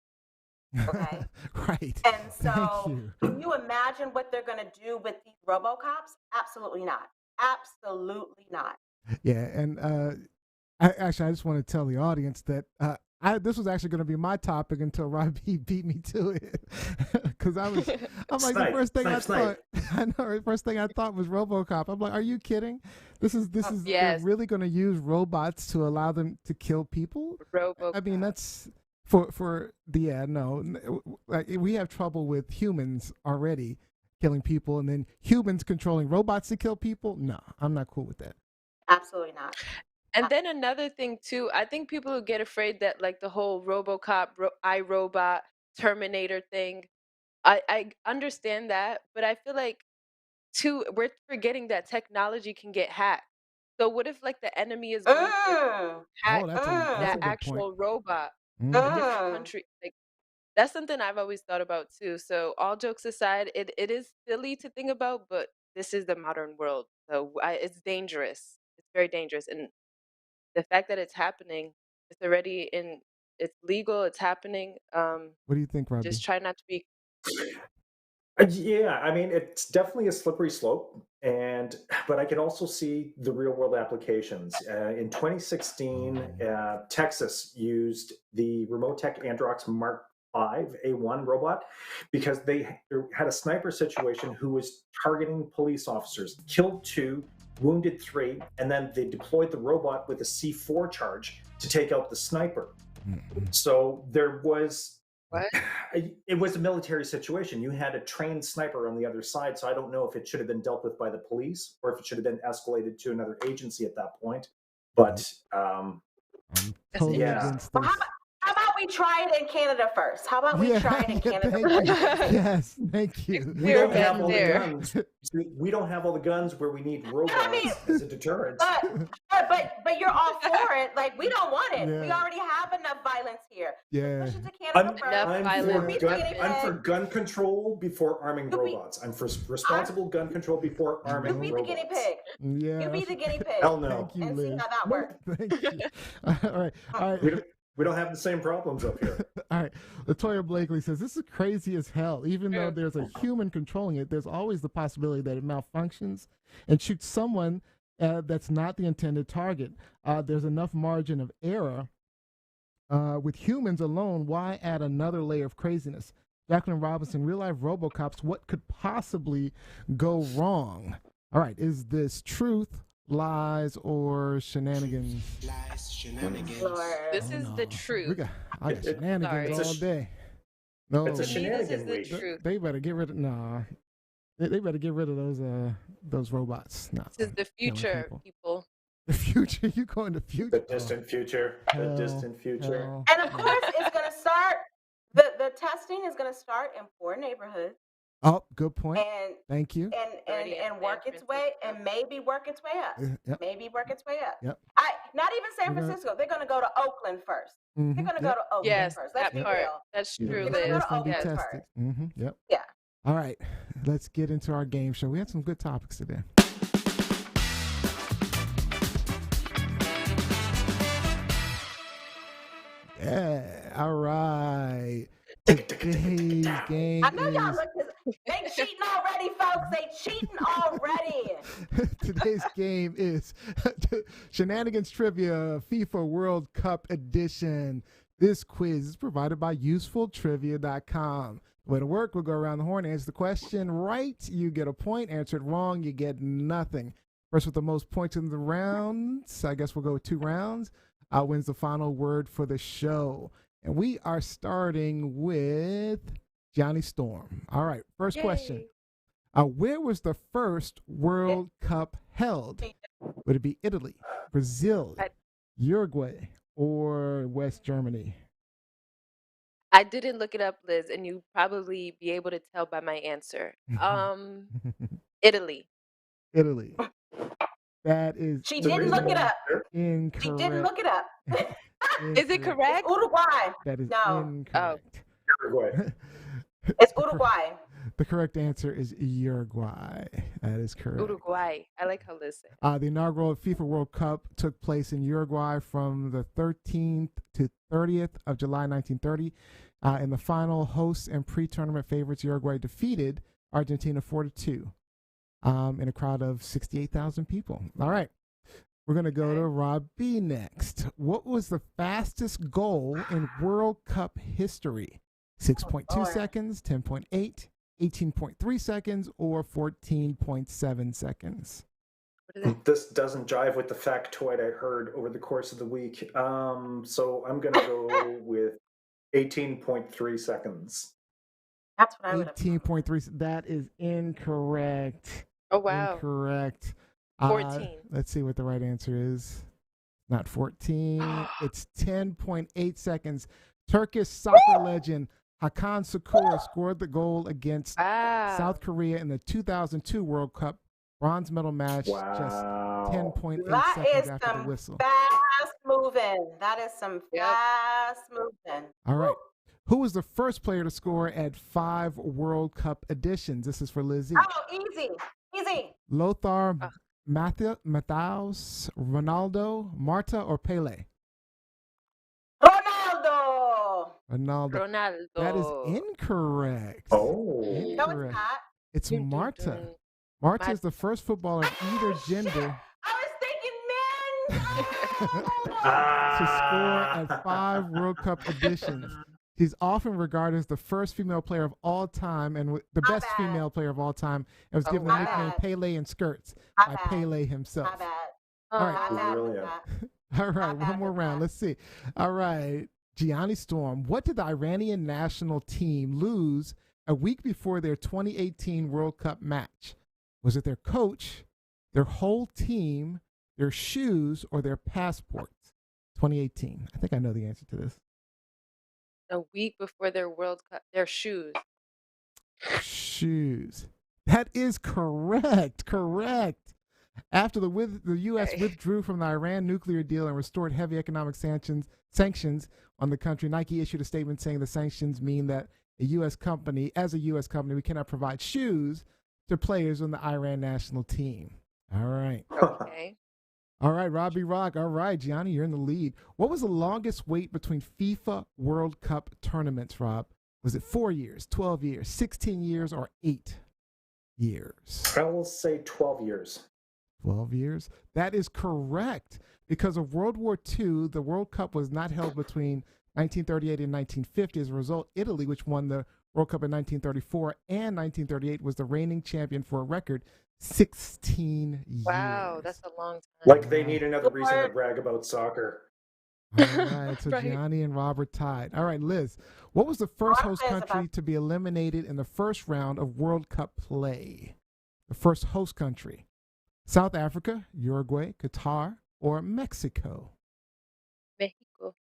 Okay. Right. And Thank so, you. can you imagine what they're going to do with these RoboCops? Absolutely not. Absolutely not. Yeah, and I just want to tell the audience that this was actually going to be my topic until Robbie beat me to it, because I'm like the first thing I thought. I know the first thing I thought was RoboCop. I'm like, are you kidding? This is they're Yes. really going to use robots to allow them to kill people? RoboCop. I mean, that's like, we have trouble with humans already killing people, and then humans controlling robots to kill people. No, I'm not cool with that. Absolutely not. And then another thing too, I think people who get afraid that like the whole RoboCop, iRobot, Terminator thing, I understand that, but I feel like too we're forgetting that technology can get hacked. So what if like the enemy is going to hack That's a that good point. actual robot, Mm. a different country? Like that's something I've always thought about too. So all jokes aside, it is silly to think about, but this is the modern world, so it's dangerous. It's very dangerous, and the fact that it's happening, it's already it's legal, it's happening. What do you think, Robbie? Just try not to be. Yeah, I mean, it's definitely a slippery slope, but I can also see the real world applications. In 2016, Texas used the Remotech Androx Mark V A1 robot because they had a sniper situation who was targeting police officers, killed 2, wounded 3, and then they deployed the robot with a C4 charge to take out the sniper. So there was. What? It was a military situation. You had a trained sniper on the other side, so I don't know if it should have been dealt with by the police or if it should have been escalated to another agency at that point. But I'm totally Yeah. against Well, this. how about we try it in Canada first? How about we try it in Canada thank you. first? Yes, thank you. we don't You're have all the there. guns. We don't have all the guns where we need robots as a deterrent. But you're all for it. Like, we don't want it. We Yeah. already have enough violence here. Yeah. Push it to Canada I'm, first. Enough I'm, violence. I'm for gun control before arming You be- robots. I'm for responsible gun control before arming You be the robots. guinea pig. Yeah. You be the guinea pig. Hell no. Thank you, And see Liz. how that works. Thank you. All right. All right. We don't have the same problems up here. All right. Latoya Blakely says, this is crazy as hell. Even though Yeah. there's a human controlling it, there's always the possibility that it malfunctions and shoots someone that's not the intended target. There's enough margin of error. With humans alone, why add another layer of craziness? Jacqueline Robinson, real life RoboCops, what could possibly go wrong? All right. Is this truth, lies, or shenanigans? Lies, shenanigans. Lord. This is the We truth. got, I got shenanigans Sorry. all day. No, It's a To me, this is shenanigan the week. truth. they better get rid of They better get rid of those robots. No, This is the killing future, people. people. The future. You go in the future. The distant future. Hell, The distant future. hell. And of course, it's going to start, the testing is going to start in poor neighborhoods Oh, good point. and Thank you. Already in work San its way, Francisco. and maybe work its way up. Yep. Maybe work its way up. Yep. Not even San We're gonna- Francisco. They're going to go to Oakland first. They're Mhm, going to yep. go to Oakland Yes, first. Let's that be part. real. That's Yeah, true, They're that's gonna Liz. first gonna be Oakland Yes. tested. Yep. Yeah. All right, let's get into our game show. We had some good topics today. Yeah. All right. Today's game I know y'all is look. They cheating already, folks. They cheating already. today's game is Shenanigans Trivia FIFA World Cup Edition. This quiz is provided by usefultrivia.com. The way to work, we'll go around the horn, answer the question right, you get a point. Answer it wrong, you get nothing. First with the most points in the rounds, I guess we'll go with 2 rounds, wins the final word for the show. And we are starting with Johnny Storm. All right, first question. Where was the first World Cup held? Would it be Italy, Brazil, Uruguay, or West Germany? I didn't look it up, Liz, and you probably be able to tell by my answer. Italy. Italy. That is She It's a didn't look reasonable it up. answer. incorrect. She didn't look it up. Is it correct? Uruguay. That is No. incorrect. Uruguay. It's Uruguay. The correct answer is Uruguay. That is correct. Uruguay. I like how Liz said. The inaugural FIFA World Cup took place in Uruguay from the 13th to 30th of July 1930. In the final, hosts and pre-tournament favorites Uruguay defeated Argentina 4-2 in a crowd of 68,000 people. All right. We're going to go to Rob B next. What was the fastest goal in World Cup history? 6.2 seconds, 10.8, 18.3 seconds, or 14.7 seconds? This doesn't jive with the factoid I heard over the course of the week. So I'm going to go with 18.3 seconds. That's what I would have. 18.3. That is incorrect. Oh, wow. Incorrect. 14. Let's see what the right answer is. Not 14. It's 10.8 seconds. Turkish soccer legend Hakan Şükür scored the goal against South Korea in the 2002 World Cup bronze medal match just 10.8 seconds after the whistle. Fast moving. That is some fast moving. All right. Who was the first player to score at 5 World Cup editions? This is for Lizzie. Oh, easy. Easy. Lothar Matthäus, Ronaldo, Marta, or Pele? Ronaldo. That is incorrect. Oh. Incorrect. No, it's not. It's Marta. Marta is the first footballer of either gender I was thinking men. to score at 5 World Cup editions. She's often regarded as the first female player of all time and the best female player of all time. And was given the nickname Pele in skirts by Pele himself. My bad. All right. Brilliant. All right, one more round. Let's see. All right, Gianni Storm. What did the Iranian national team lose a week before their 2018 World Cup match? Was it their coach, their whole team, their shoes, or their passports? 2018. I think I know the answer to this. A week before their World Cup, their shoes. Shoes. That is correct. Correct. After the U.S. withdrew from the Iran nuclear deal and restored heavy economic sanctions on the country, Nike issued a statement saying the sanctions mean that as a U.S. company, we cannot provide shoes to players on the Iran national team. All right. Okay. All right, Robbie Rock. All right, Gianni, you're in the lead. What was the longest wait between FIFA World Cup tournaments, Rob? Was it 4 years, 12 years, 16 years, or 8 years? I will say 12 years. 12 years. That is correct. Because of World War II, the World Cup was not held between 1938 and 1950. As a result, Italy, which won the World Cup in 1934 and 1938, was the reigning champion for a record 16 years. Wow, that's a long time. Like they need another reason to brag about soccer. All right, so Gianni and Rob are tied. All right, Liz, what was the first host country to be eliminated in the first round of World Cup play? The first host country. South Africa, Uruguay, Qatar, or Mexico? Mexico.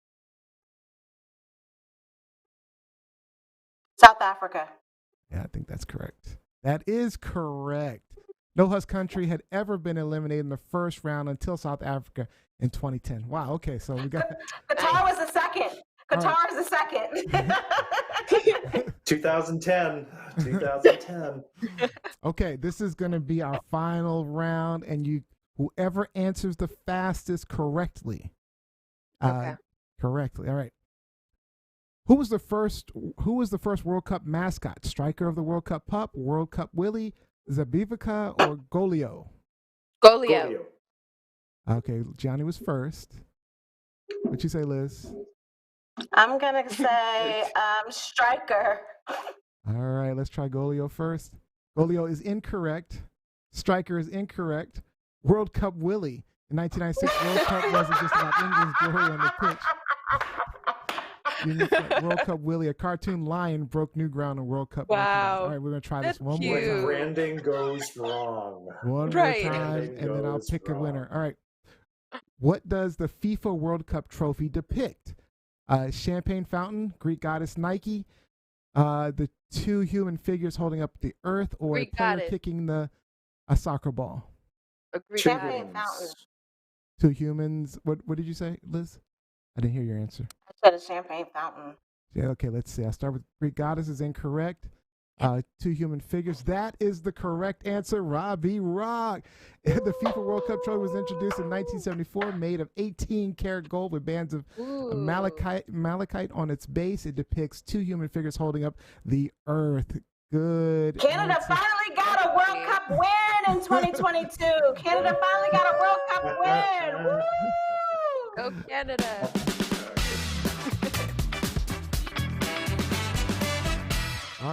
South Africa. Yeah, I think that's correct. That is correct. No host country had ever been eliminated in the first round until South Africa in 2010. Wow, okay, so we got... Qatar was the second. Qatar is the second. 2010. 2010. Okay, this is going to be our final round, and whoever answers the fastest correctly. Correctly. All right. Who was the first World Cup mascot? Striker of the World Cup Pup, World Cup Willie, Zabivica, or Golio? Golio. Okay, Johnny was first. What'd you say, Liz? I'm going to say striker. All right, let's try Golio first. Golio is incorrect. Striker is incorrect. World Cup Willie. In 1996, World Cup wasn't just about England's glory on the pitch. World Cup Willie, a cartoon lion, broke new ground in World Cup. Wow. All right, we're going to try this one cute. more time. Branding goes wrong. One more time, and then I'll pick a winner. All right. What does the FIFA World Cup trophy depict? Champagne fountain, Greek goddess Nike, the two human figures holding up the earth, or Greek a player goddess. kicking a soccer ball. Agreed. Champagne humans. fountain. Two humans. What did you say, Liz? I didn't hear your answer. I said a champagne fountain. Yeah, okay, let's see. I'll start with Greek goddess is incorrect. Two human figures. That is the correct answer. Robbie Rock. The FIFA World Cup trophy was introduced in 1974, made of 18-karat gold with bands of malachite on its base. It depicts two human figures holding up the earth. Good. Canada answer. finally got a World Cup win in 2022. Canada finally got a World Cup win. Woo! Go Canada.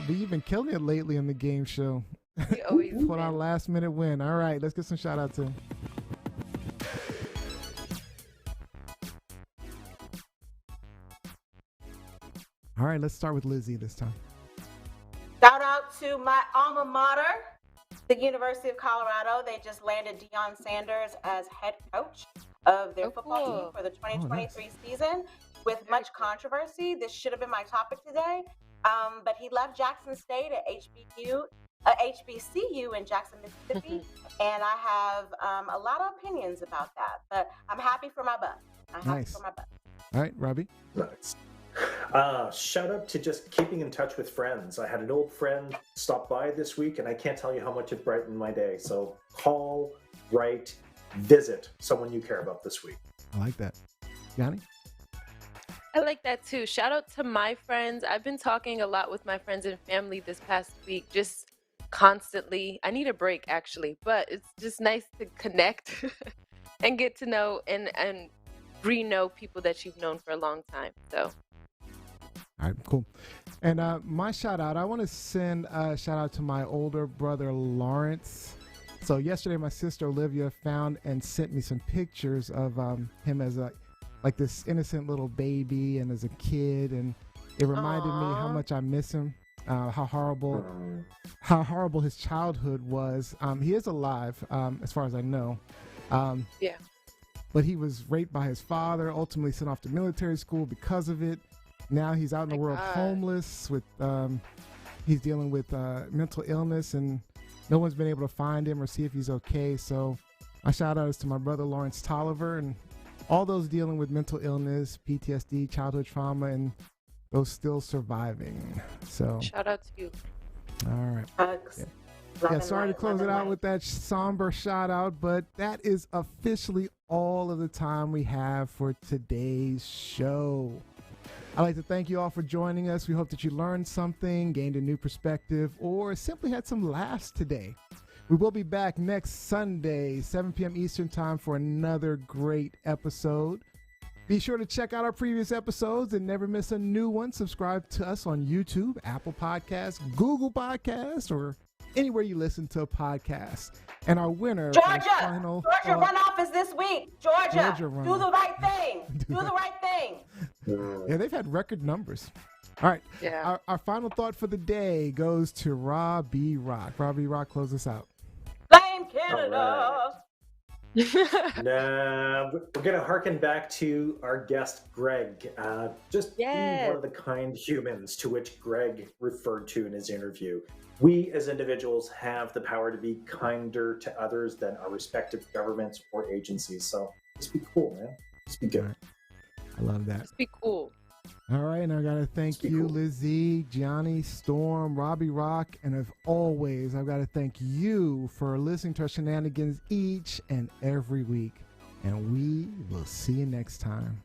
You've been killing it lately in the game show. You always Put on a last minute win. All right, let's get some shout outs in. All right, let's start with Lizzie this time. Shout out to my alma mater, the University of Colorado. They just landed Deion Sanders as head coach of their football team cool. for the 2023 season. With much controversy, this should have been my topic today, but he left Jackson State at HBCU in Jackson, Mississippi, and I have a lot of opinions about that. But I'm happy for my butt. Nice. For my butt. All right, Robbie. Nice. Shout out to just keeping in touch with friends. I had an old friend stop by this week, and I can't tell you how much it brightened my day. So call, write, visit someone you care about this week. I like that. Yanni? I like that too. Shout out to my friends. I've been talking a lot with my friends and family this past week, just constantly. I need a break actually, but it's just nice to connect and get to know and re-know people that you've known for a long time. So. All right, cool. And my shout out, I want to send a shout out to my older brother, Lawrence. So yesterday, my sister Olivia found and sent me some pictures of him as like this innocent little baby and as a kid. And it reminded me how much I miss him, how horrible his childhood was. He is alive, as far as I know. Yeah. But he was raped by his father, ultimately sent off to military school because of it. Now he's out in the world homeless with, he's dealing with mental illness, and no one's been able to find him or see if he's okay. So my shout out is to my brother Lawrence Tolliver and all those dealing with mental illness, PTSD, childhood trauma, and those still surviving. So shout out to you. All right. Hugs. Yeah, sorry to close it out with that somber shout out, but that is officially all of the time we have for today's show. I'd like to thank you all for joining us. We hope that you learned something, gained a new perspective, or simply had some laughs today. We will be back next Sunday, 7 p.m. Eastern Time, for another great episode. Be sure to check out our previous episodes and never miss a new one. Subscribe to us on YouTube, Apple Podcasts, Google Podcasts, or anywhere you listen to a podcast. And our winner, Georgia runoff is this week. Georgia, do runoff. the right thing. Do the right thing. Yeah, they've had record numbers. All right. Yeah. Our final thought for the day goes to Robbie Rock. Robbie Rock, close us out. Blame Canada. Nah, we're going to harken back to our guest, Greg. Just being Yes. one of the kind humans to which Greg referred to in his interview. We as individuals have the power to be kinder to others than our respective governments or agencies. So just be cool, man. Just be good. All right. I love that. Just be cool. All right, and I got to thank Be you, cool. Lizzie, Gianni, Storm, Robbie Rock, and as always, I've got to thank you for listening to our shenanigans each and every week. And we will see you next time.